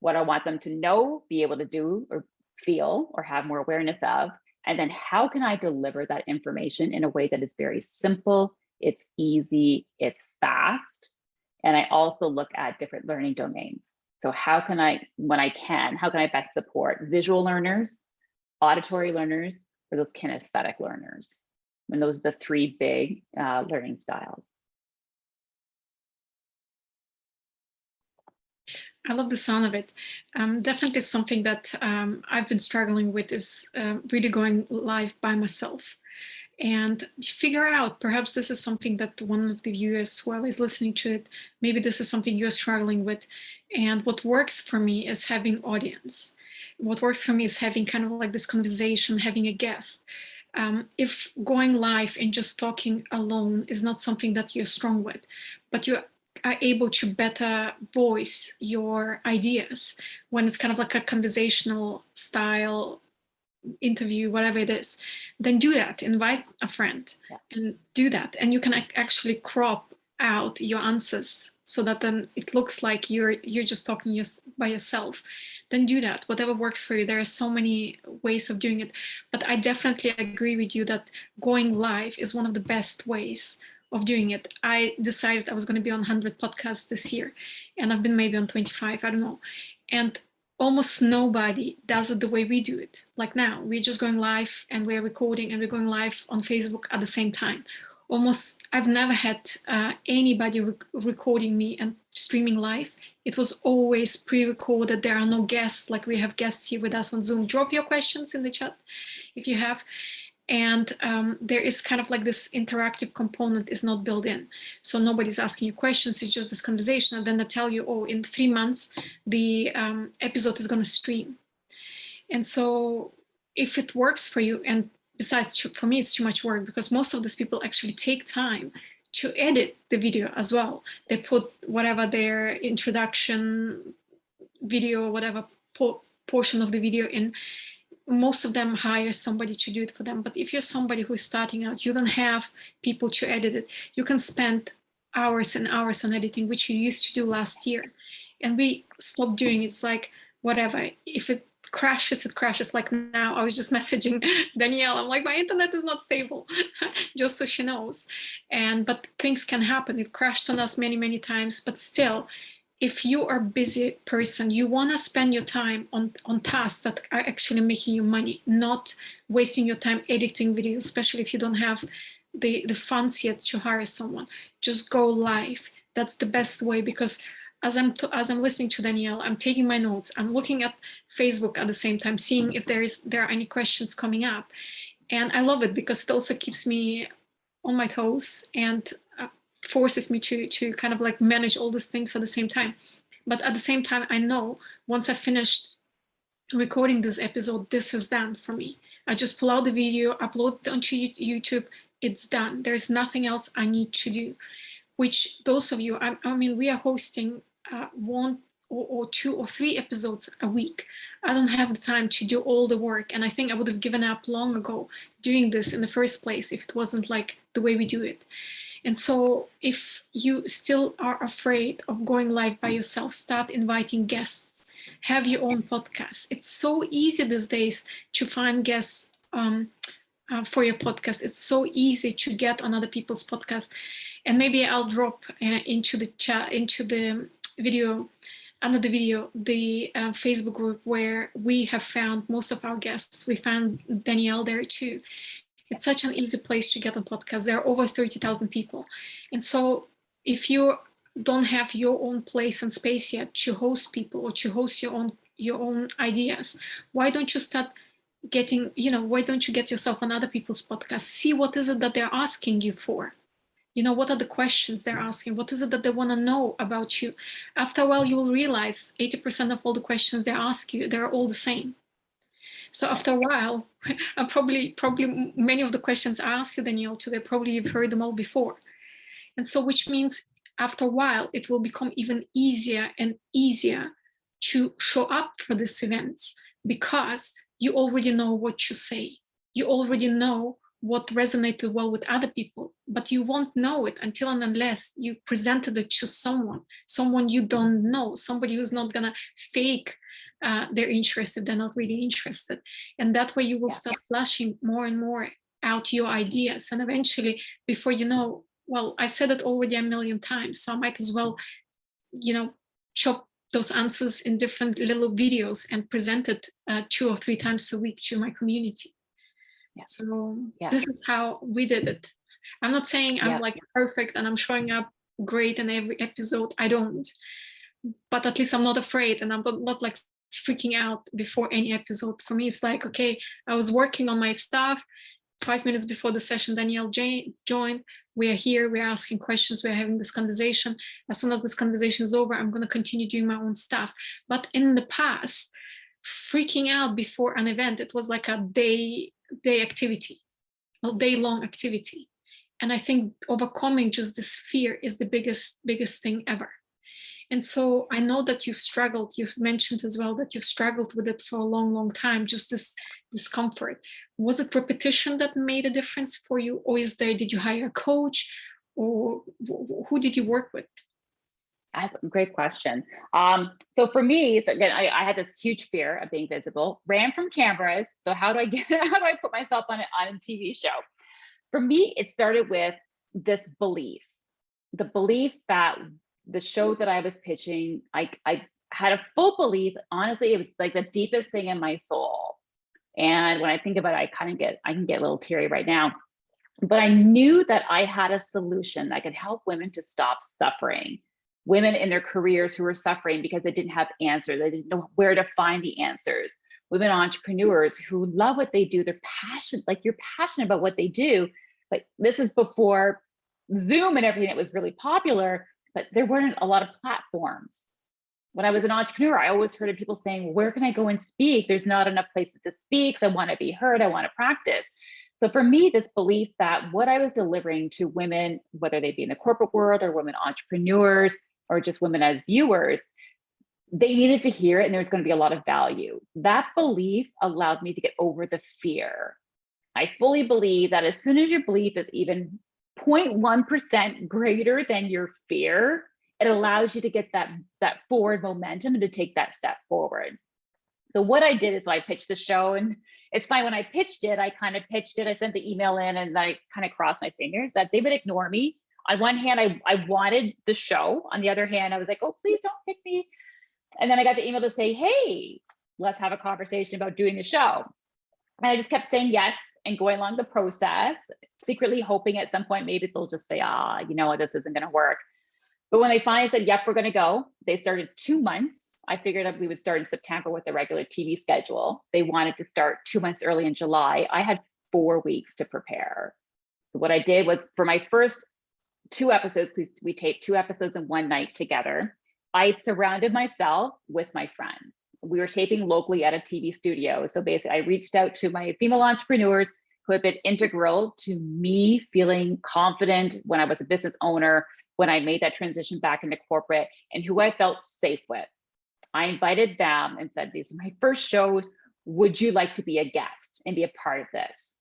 what I want them to know, be able to do, or feel, or have more awareness of, and then how can I deliver that information in a way that is very simple, it's easy, it's fast. And I also look at different learning domains. So how can I best support visual learners, auditory learners, or those kinesthetic learners? And those are the three big learning styles. I love the sound of it. Definitely something that I've been struggling with is really going live by myself, and figure out, perhaps this is something that one of the viewers who is listening to it, maybe this is something you're struggling with. And what works for me is having audience. What works for me is having kind of like this conversation, having a guest. If going live and just talking alone is not something that you're strong with, but you are able to better voice your ideas when it's kind of like a conversational style interview, whatever it is, then do that. Invite a friend and do that. And you can actually crop out your answers so that then it looks like you're just talking by yourself. Then do that, whatever works for you. There are so many ways of doing it, but I definitely agree with you that going live is one of the best ways of doing it. I decided I was going to be on 100 podcasts this year, and I've been maybe on 25, I don't know. And almost nobody does it the way we do it. Like now, we're just going live and we're recording and we're going live on Facebook at the same time. Almost, I've never had anybody recording me and streaming live. It was always pre-recorded. There are no guests, like we have guests here with us on Zoom. Drop your questions in the chat if you have. And there is kind of like this interactive component is not built in. So nobody's asking you questions, it's just this conversation. And then they tell you, oh, in 3 months, the episode is going to stream. And so if it works for you, and besides, for me, it's too much work because most of these people actually take time to edit the video as well. They put whatever their introduction video, whatever portion of the video in. Most of them hire somebody to do it for them. But if you're somebody who is starting out, you don't have people to edit it. You can spend hours and hours on editing, which you used to do last year. And we stopped doing it. It's like, whatever, if it crashes, it crashes. Like now, I was just messaging Danielle. I'm like, my internet is not stable, just so she knows. But things can happen. It crashed on us many, many times. But still, if you are a busy person, you want to spend your time on tasks that are actually making you money, not wasting your time editing videos, especially if you don't have the funds yet to hire someone. Just go live. That's the best way, because as I'm listening to Danielle, I'm taking my notes. I'm looking at Facebook at the same time, seeing if there are any questions coming up. And I love it because it also keeps me on my toes and forces me to kind of like manage all these things at the same time. But at the same time, I know once I finished recording this episode, this is done for me. I just pull out the video, upload it onto YouTube, it's done. There's nothing else I need to do. Which those of you, I mean, we are hosting 1 or 2 or 3 episodes a week. I don't have the time to do all the work. And I think I would have given up long ago doing this in the first place if it wasn't like the way we do it. And so if you still are afraid of going live by yourself, start inviting guests, have your own podcast. It's so easy these days to find guests for your podcast. It's so easy to get on other people's podcasts. And maybe I'll drop into the chat, into the video, under the video, the Facebook group where we have found most of our guests. We found Danielle there too. It's such an easy place to get on podcasts. There are over 30,000 people. And so if you don't have your own place and space yet to host people or to host your own ideas, why don't you start getting, why don't you get yourself on other people's podcasts? See what is it that they're asking you for? What are the questions they're asking? What is it that they want to know about you? After a while, you will realize 80% of all the questions they ask you, they're all the same. So after a while, and probably many of the questions I asked you, Danielle, today, probably you've heard them all before. And so which means after a while, it will become even easier and easier to show up for these events because you already know what to say. You already know what resonated well with other people, but you won't know it until and unless you presented it to someone you don't know, somebody who's not gonna fake their interest if they're not really interested. And that way you will start flashing more and more out your ideas. And eventually, before you know, well, I said it already a million times, so I might as well, chop those answers in different little videos and present it 2 or 3 times a week to my community. So this is how we did it. I'm not saying I'm like perfect and I'm showing up great in every episode. I don't. But at least I'm not afraid and I'm not like freaking out before any episode. For me, it's like, okay, I was working on my stuff. 5 minutes before the session, Danielle joined. We are here, we're asking questions, we're having this conversation. As soon as this conversation is over, I'm going to continue doing my own stuff. But in the past, freaking out before an event, it was like a day activity, a day-long activity. And I think overcoming just this fear is the biggest thing ever. And so I know that you've struggled. You mentioned as well that you've struggled with it for a long, long time, just this discomfort. Was it repetition that made a difference for you? Or did you hire a coach? Or who did you work with? That's a great question. So for me, again, I had this huge fear of being visible, ran from cameras. So how do I put myself on a TV show? For me, it started with this belief, the belief that the show that I was pitching, I had a full belief. Honestly, it was like the deepest thing in my soul. And when I think about it, I can get a little teary right now. But I knew that I had a solution that could help women to stop suffering. Women in their careers who were suffering because they didn't have answers. They didn't know where to find the answers. Women entrepreneurs who love what they do. They're passionate, like you're passionate about what they do. But this is before Zoom and everything that was really popular, but there weren't a lot of platforms. When I was an entrepreneur, I always heard of people saying, where can I go and speak? There's not enough places to speak. I want to be heard. I want to practice. So for me, this belief that what I was delivering to women, whether they be in the corporate world or women entrepreneurs or just women as viewers, they needed to hear it and there was going to be a lot of value. That belief allowed me to get over the fear. I fully believe that as soon as your belief is even 0.1% greater than your fear, it allows you to get that forward momentum and to take that step forward. So what I did is I pitched the show, and it's fine. When I pitched it, I sent the email in and I kind of crossed my fingers that they would ignore me. On one hand, I wanted the show. On the other hand, I was like, oh, please don't pick me. And then I got the email to say, hey, let's have a conversation about doing the show. And I just kept saying yes and going along the process, secretly hoping at some point, maybe they'll just say, you know what, this isn't going to work. But when they finally said, yep, we're going to go, they started 2 months. I figured we would start in September with the regular TV schedule. They wanted to start 2 months early in July. I had 4 weeks to prepare. So what I did was for my first 2 episodes, we taped 2 episodes in one night together. I surrounded myself with my friends. We were taping locally at a TV studio. So basically I reached out to my female entrepreneurs who have been integral to me feeling confident when I was a business owner, when I made that transition back into corporate, and who I felt safe with. I invited them and said, these are my first shows. Would you like to be a guest and be a part of this?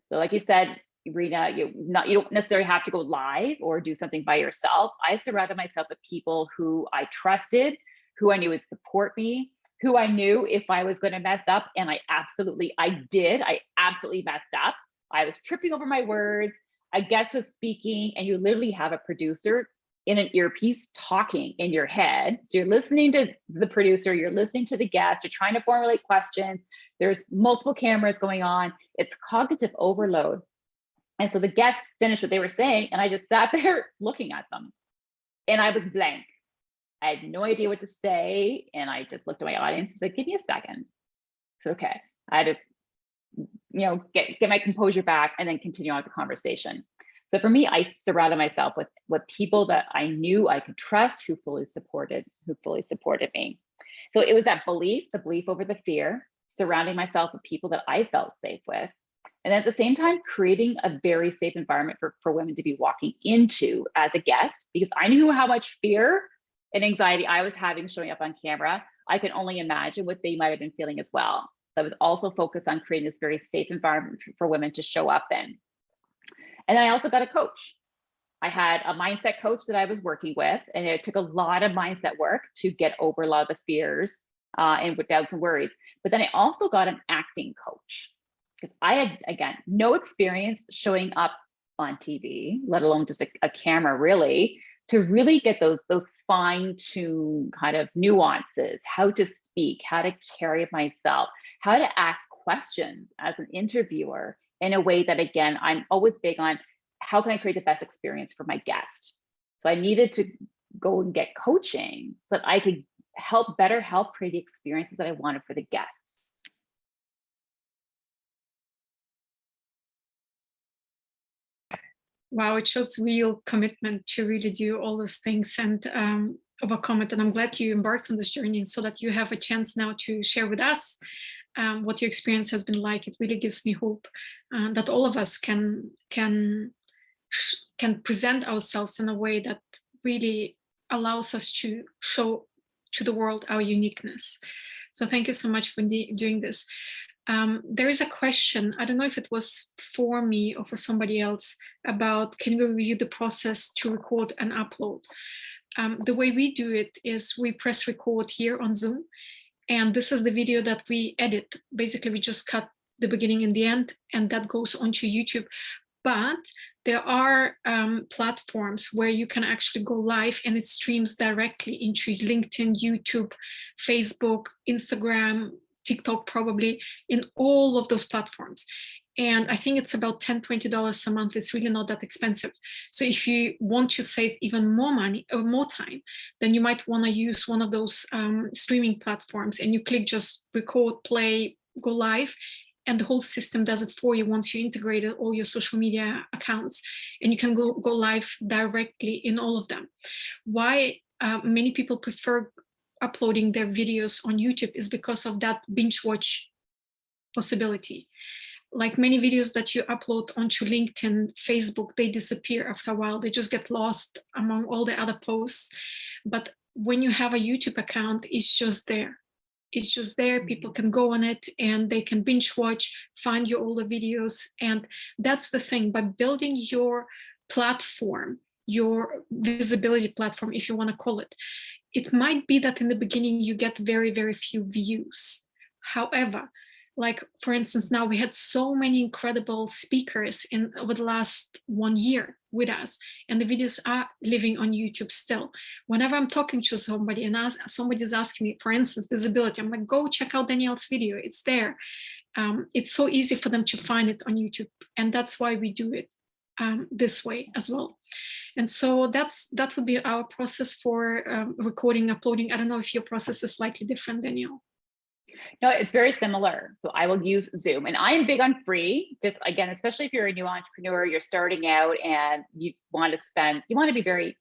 So like you said, Rena, you don't necessarily have to go live or do something by yourself. I surrounded myself with people who I trusted, who I knew would support me, who I knew if I was going to mess up, and I absolutely messed up. I was tripping over my words. A guest was speaking, and you literally have a producer in an earpiece talking in your head. So you're listening to the producer, you're listening to the guest, you're trying to formulate questions. There's multiple cameras going on. It's cognitive overload. And so the guests finished what they were saying, and I just sat there looking at them, and I was blank. I had no idea what to say, and I just looked at my audience and said, give me a second. It's okay. I had to, get my composure back and then continue on with the conversation. So for me, I surrounded myself with people that I knew I could trust, who fully supported me. So it was that belief, the belief over the fear, surrounding myself with people that I felt safe with. And at the same time, creating a very safe environment for women to be walking into as a guest, because I knew how much fear and anxiety I was having showing up on camera. I can only imagine what they might have been feeling as well. So I was also focused on creating this very safe environment for women to show up in. And then I also got a coach. I had a mindset coach that I was working with, and it took a lot of mindset work to get over a lot of the fears and doubts and worries. But then I also got an acting coach, because I had, again, no experience showing up on TV, let alone just a camera, really, to really get those fine-tuned kind of nuances, how to speak, how to carry myself, how to ask questions as an interviewer in a way that, again, I'm always big on how can I create the best experience for my guest. So I needed to go and get coaching so that I could better help create the experiences that I wanted for the guests. Wow, it shows real commitment to really do all those things and overcome it. And I'm glad you embarked on this journey so that you have a chance now to share with us what your experience has been like. It really gives me hope that all of us can present ourselves in a way that really allows us to show to the world our uniqueness. So thank you so much for doing this. There is a question, I don't know if it was for me or for somebody else, about can we review the process to record and upload? The way we do it is we press record here on Zoom, and this is the video that we edit. Basically, we just cut the beginning and the end, and that goes onto YouTube. But there are platforms where you can actually go live and it streams directly into LinkedIn, YouTube, Facebook, Instagram, TikTok, probably, in all of those platforms. And I think it's about $10, $20 a month. It's really not that expensive. So if you want to save even more money or more time, then you might want to use one of those streaming platforms, and you click just record, play, go live, and the whole system does it for you once you integrated all your social media accounts, and you can go live directly in all of them. Why many people prefer uploading their videos on YouTube is because of that binge watch possibility. Like many videos that you upload onto LinkedIn, Facebook, they disappear after a while. They just get lost among all the other posts. But when you have a YouTube account, it's just there. It's just there. People can go on it and they can binge watch, find your older videos. And that's the thing. By building your platform, your visibility platform, if you want to call it, it might be that in the beginning you get very, very few views. However, like for instance, now we had so many incredible speakers over the last 1 year with us, and the videos are living on YouTube still. Whenever I'm talking to somebody and somebody's asking me, for instance, visibility, I'm like, go check out Danielle's video, it's there. It's so easy for them to find it on YouTube, and that's why we do it this way as well. And so that would be our process for recording, uploading. I don't know if your process is slightly different, Danielle. No, it's very similar. So I will use Zoom, and I am big on free. Just again, especially if you're a new entrepreneur, you're starting out and you want to be very,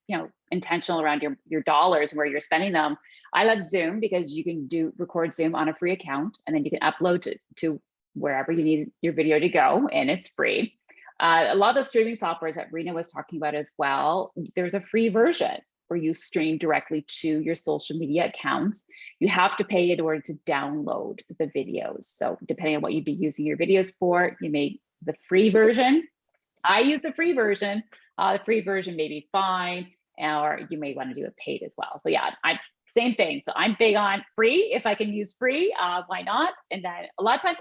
intentional around your dollars and where you're spending them. I love Zoom because you can record Zoom on a free account, and then you can upload to wherever you need your video to go, and it's free. A lot of the streaming softwares that Rena was talking about as well, there's a free version where you stream directly to your social media accounts. You have to pay in order to download the videos. So depending on what you'd be using your videos for, you may the free version. I use the free version. The free version may be fine, or you may want to do it paid as well. So yeah, same thing. So I'm big on free. If I can use free, why not? And then a lot of times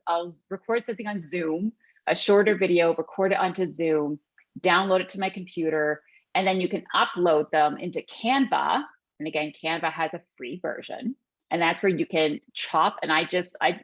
I'll record something on Zoom, a shorter video, record it onto Zoom, download it to my computer, and then you can upload them into Canva. And again, Canva has a free version, and that's where you can chop. And I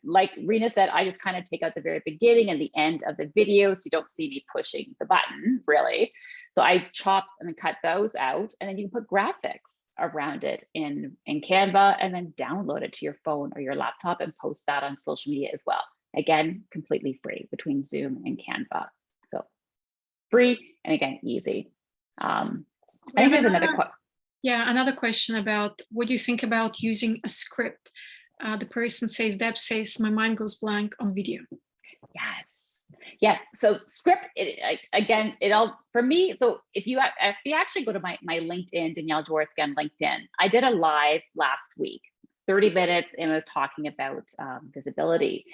like Rena said, I just kind of take out the very beginning and the end of the video, so you don't see me pushing the button really. So I chop and then cut those out, and then you can put graphics around it in Canva, and then download it to your phone or your laptop and post that on social media as well. Again, completely free between Zoom and Canva. So free, and again, easy. I think there's another question. Yeah, another question about what do you think about using a script? The person says, Deb says, my mind goes blank on video. Yes. So script, again, for me. So if you actually go to my LinkedIn, Danielle Joworski on LinkedIn, I did a live last week, 30 minutes, and I was talking about visibility.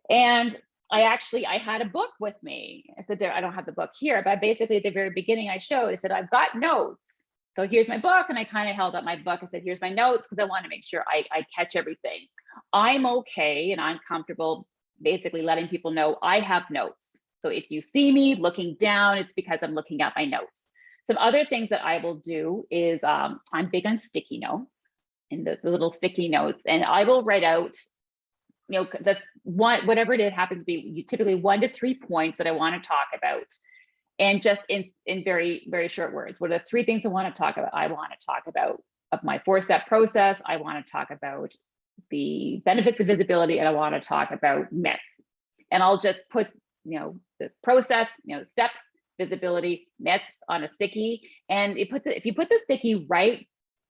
And I had a book with me. I don't have the book here, but basically at the very beginning I said, I've got notes. So here's my book. And I kind of held up my book and said, here's my notes, because I want to make sure I catch everything. I'm okay and I'm comfortable basically letting people know I have notes. So if you see me looking down, it's because I'm looking at my notes. Some other things that I will do is I'm big on sticky notes, and the little sticky notes, and I will write out, whatever it happens to be, typically 1 to 3 points that I want to talk about, and just in very, very short words. What are the 3 things I want to talk about? I want to talk about my 4-step process. I want to talk about the benefits of visibility, and I want to talk about myths. And I'll just put, the process, steps, visibility, myths on a sticky. And if you put the sticky right,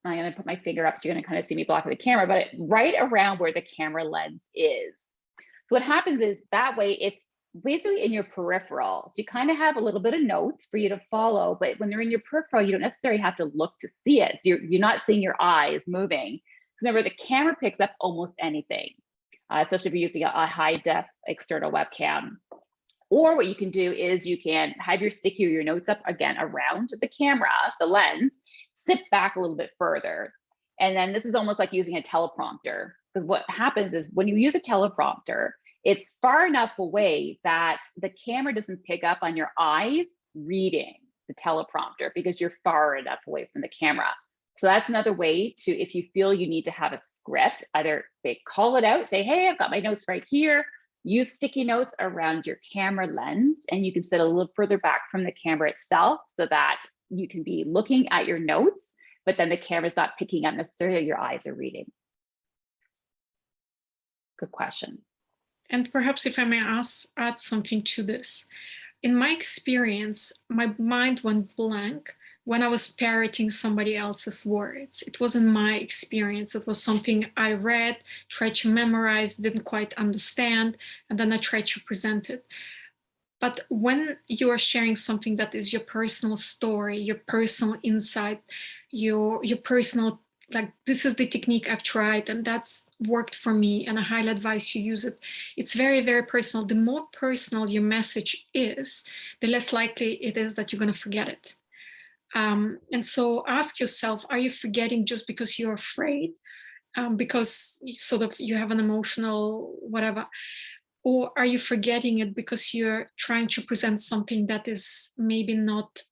I'm going to put my finger up so you're going to kind of see me blocking the camera, but right around where the camera lens is. So what happens is that way basically in your peripheral. So you kind of have a little bit of notes for you to follow, but when they're in your peripheral, you don't necessarily have to look to see it. You're not seeing your eyes moving. Remember, the camera picks up almost anything, especially if you're using a high def external webcam. Or what you can do is you can have your sticky or your notes up again around the camera, the lens, sit back a little bit further. And then this is almost like using a teleprompter, because what happens is when you use a teleprompter, it's far enough away that the camera doesn't pick up on your eyes reading the teleprompter because you're far enough away from the camera. So that's another way to, if you feel you need to have a script, either they call it out, say, hey, I've got my notes right here. Use sticky notes around your camera lens, and you can sit a little further back from the camera itself so that you can be looking at your notes, but then the camera's not picking up necessarily your eyes are reading. Good question. And perhaps if I may add something to this. In my experience, my mind went blank when I was parroting somebody else's words. It wasn't my experience. It was something I read, tried to memorize, didn't quite understand, and then I tried to present it. But when you are sharing something that is your personal story, your personal insight, your personal, like, this is the technique I've tried and that's worked for me, and I highly advise you use it. It's very, very personal. The more personal your message is, the less likely it is that you're going to forget it. And so ask yourself, are you forgetting just because you're afraid? Because you have an emotional whatever? Or are you forgetting it because you're trying to present something that is maybe not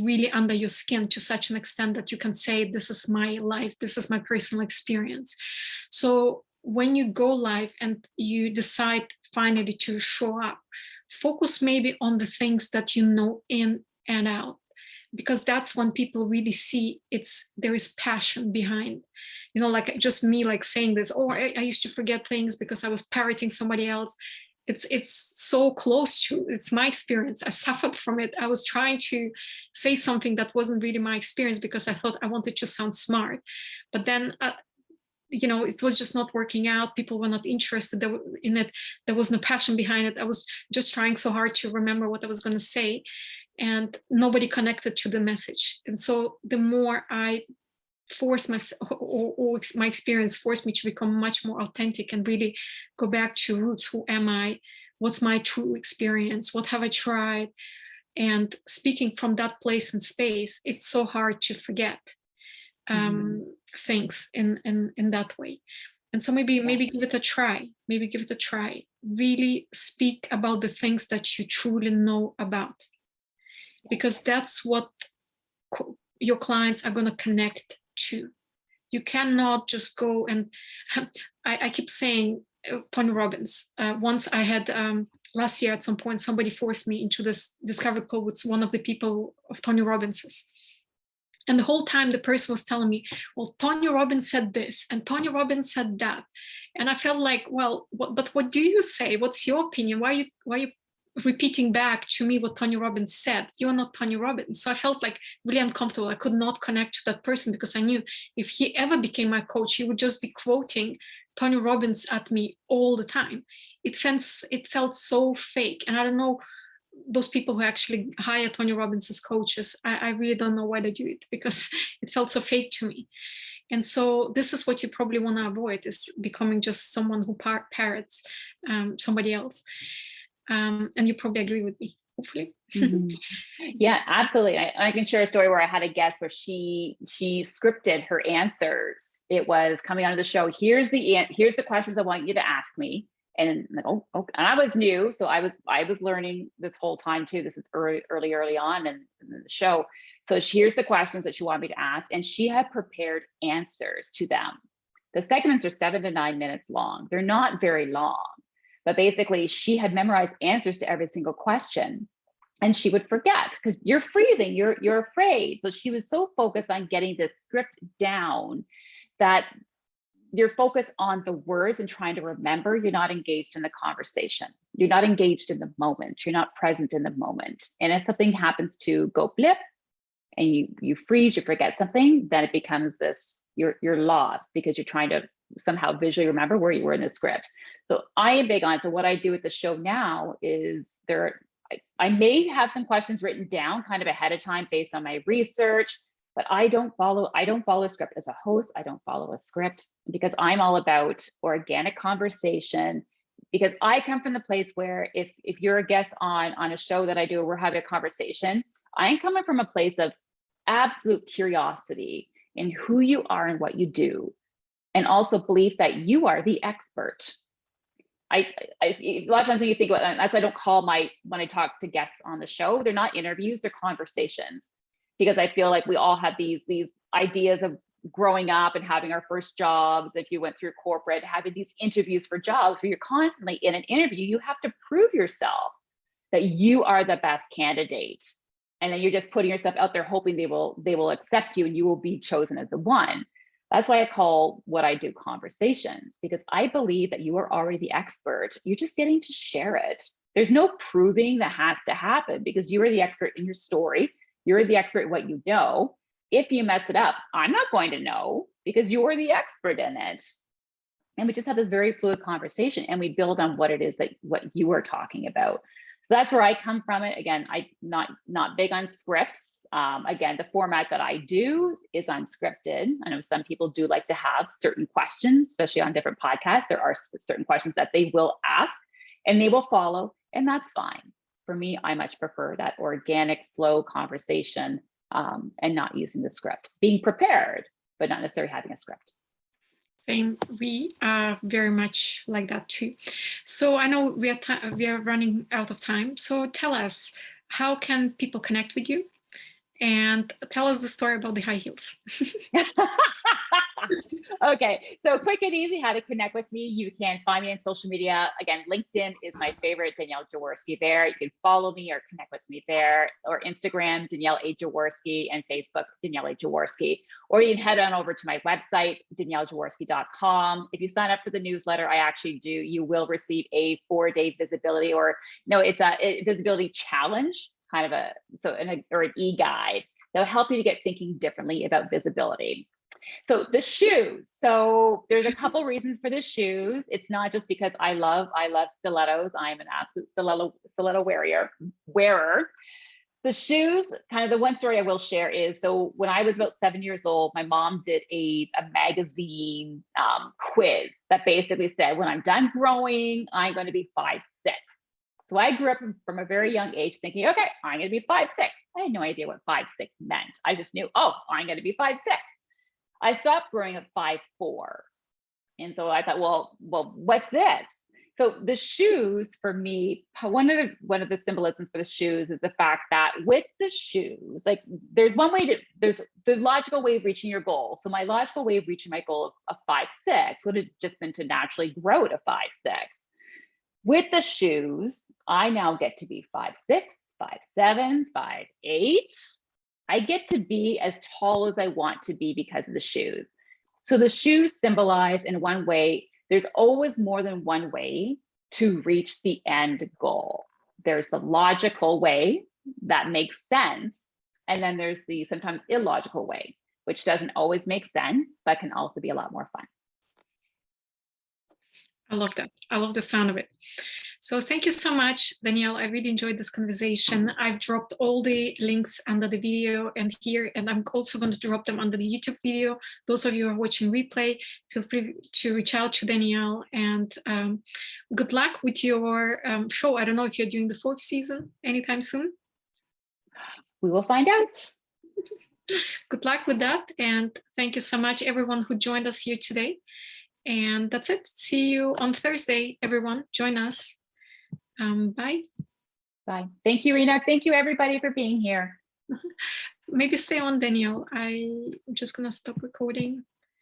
really under your skin to such an extent that you can say, this is my life, this is my personal experience? So when you go live and you decide finally to show up, focus maybe on the things that you know in and out, because that's when people really see there is passion behind. Like just me like saying this, I used to forget things because I was parroting somebody else. It's so close to, it's my experience. I suffered from it. I was trying to say something that wasn't really my experience because I thought I wanted to sound smart. But then, it was just not working out. People were not interested in it. There was no passion behind it. I was just trying so hard to remember what I was going to say, and nobody connected to the message. And so the more I force myself, or my experience forced me to become much more authentic and really go back to roots. Who am I? What's my true experience? What have I tried? And speaking from that place and space, it's so hard to forget things in that way. And so maybe give it a try. Maybe give it a try. Really speak about the things that you truly know about, because that's what your clients are going to connect to. You cannot just go and I keep saying Tony Robbins. Once I had last year at some point, somebody forced me into this discovery call with one of the people of Tony Robbins's. And the whole time the person was telling me, well, Tony Robbins said this and Tony Robbins said that. And I felt like, well, but what do you say? What's your opinion? Why are you repeating back to me what Tony Robbins said? You're not Tony Robbins. So I felt like really uncomfortable. I could not connect to that person because I knew if he ever became my coach, he would just be quoting Tony Robbins at me all the time. It felt so fake. And I don't know, those people who actually hire Tony Robbins as coaches, I really don't know why they do it, because it felt so fake to me. And so this is what you probably want to avoid, is becoming just someone who parrots somebody else. And you probably agree with me, hopefully. Yeah, absolutely. I can share a story where I had a guest where she scripted her answers. It was coming onto the show. Here's the questions I want you to ask me. And I'm like, oh, okay. And I was new, so I was learning this whole time too. This is early on in the show. So here's the questions that she wanted me to ask, and she had prepared answers to them. The segments are 7 to 9 minutes long. They're not very long, but basically she had memorized answers to every single question, and she would forget because you're freezing, you're afraid. So she was so focused on getting the script down that you're focused on the words and trying to remember. You're not engaged in the conversation. You're not engaged in the moment. You're not present in the moment. And if something happens to go blip and you freeze, you forget something, then it becomes this, you're lost because you're trying to somehow visually remember where you were in the script. So I am big on, so what I do with the show now is I may have some questions written down kind of ahead of time based on my research, but I don't follow a script. As a host, I don't follow a script because I'm all about organic conversation. Because I come from the place where if you're a guest on a show that I do, we're having a conversation, I'm coming from a place of absolute curiosity in who you are and what you do, and also belief that you are the expert. A lot of times when you think about that, that's why I don't call when I talk to guests on the show, they're not interviews, they're conversations. Because I feel like we all have these ideas of growing up and having our first jobs. If you went through corporate, having these interviews for jobs where you're constantly in an interview, you have to prove yourself that you are the best candidate. And then you're just putting yourself out there hoping they will accept you and you will be chosen as the one. That's why I call what I do conversations, because I believe that you are already the expert. You're just getting to share it. There's no proving that has to happen because you are the expert in your story. You're the expert in what you know. If you mess it up, I'm not going to know because you're the expert in it. And we just have this very fluid conversation and we build on what it is that what you are talking about. So that's where I come from it. Again, I'm not big on scripts. Again, the format that I do is unscripted. I know some people do like to have certain questions, especially on different podcasts. There are certain questions that they will ask and they will follow, and that's fine. For me, I much prefer that organic flow conversation and not using the script. Being prepared, but not necessarily having a script. Same. We are very much like that too. So I know we are running out of time. So tell us, how can people connect with you? And tell us the story about the high heels. Okay, so quick and easy how to connect with me. You can find me on social media. Again, LinkedIn is my favorite, Danielle Joworski there. You can follow me or connect with me there, or Instagram, Danielle A. Joworski, and Facebook, Danielle A. Joworski. Or you can head on over to my website, daniellejoworski.com. If you sign up for the newsletter, you will receive a 4-day visibility, or it's a visibility challenge, kind of or an e-guide that'll help you to get thinking differently about visibility. So the shoes. So there's a couple reasons for the shoes. It's not just because I love stilettos. I'm an absolute stiletto wearer. The shoes, kind of the one story I will share is, so when I was about 7 years old, my mom did a magazine quiz that basically said, when I'm done growing, I'm going to be 5'6". So I grew up from a very young age thinking, okay, I'm going to be 5'6". I had no idea what 5'6" meant. I just knew, oh, I'm going to be 5'6". I stopped growing at 5'4". And so I thought, well, what's this? So the shoes for me, one of the symbolisms for the shoes is the fact that with the shoes, like there's the logical way of reaching your goal. So my logical way of reaching my goal of 5'6" would have just been to naturally grow to 5'6". With the shoes, I now get to be 5'6", 5'7", 5'8". I get to be as tall as I want to be because of the shoes. So the shoes symbolize, in one way, there's always more than one way to reach the end goal. There's the logical way that makes sense. And then there's the sometimes illogical way, which doesn't always make sense, but can also be a lot more fun. I love that. I love the sound of it. So thank you so much, Danielle. I really enjoyed this conversation. I've dropped all the links under the video and here, and I'm also going to drop them under the YouTube video. Those of you who are watching replay, feel free to reach out to Danielle, and good luck with your show. I don't know if you're doing the 4th season anytime soon. We will find out. Good luck with that. And thank you so much, everyone who joined us here today. And that's it. See you on Thursday, everyone. Join us. Bye. Bye. Thank you, Rena. Thank you, everybody, for being here. Maybe stay on, Danielle. I'm just going to stop recording.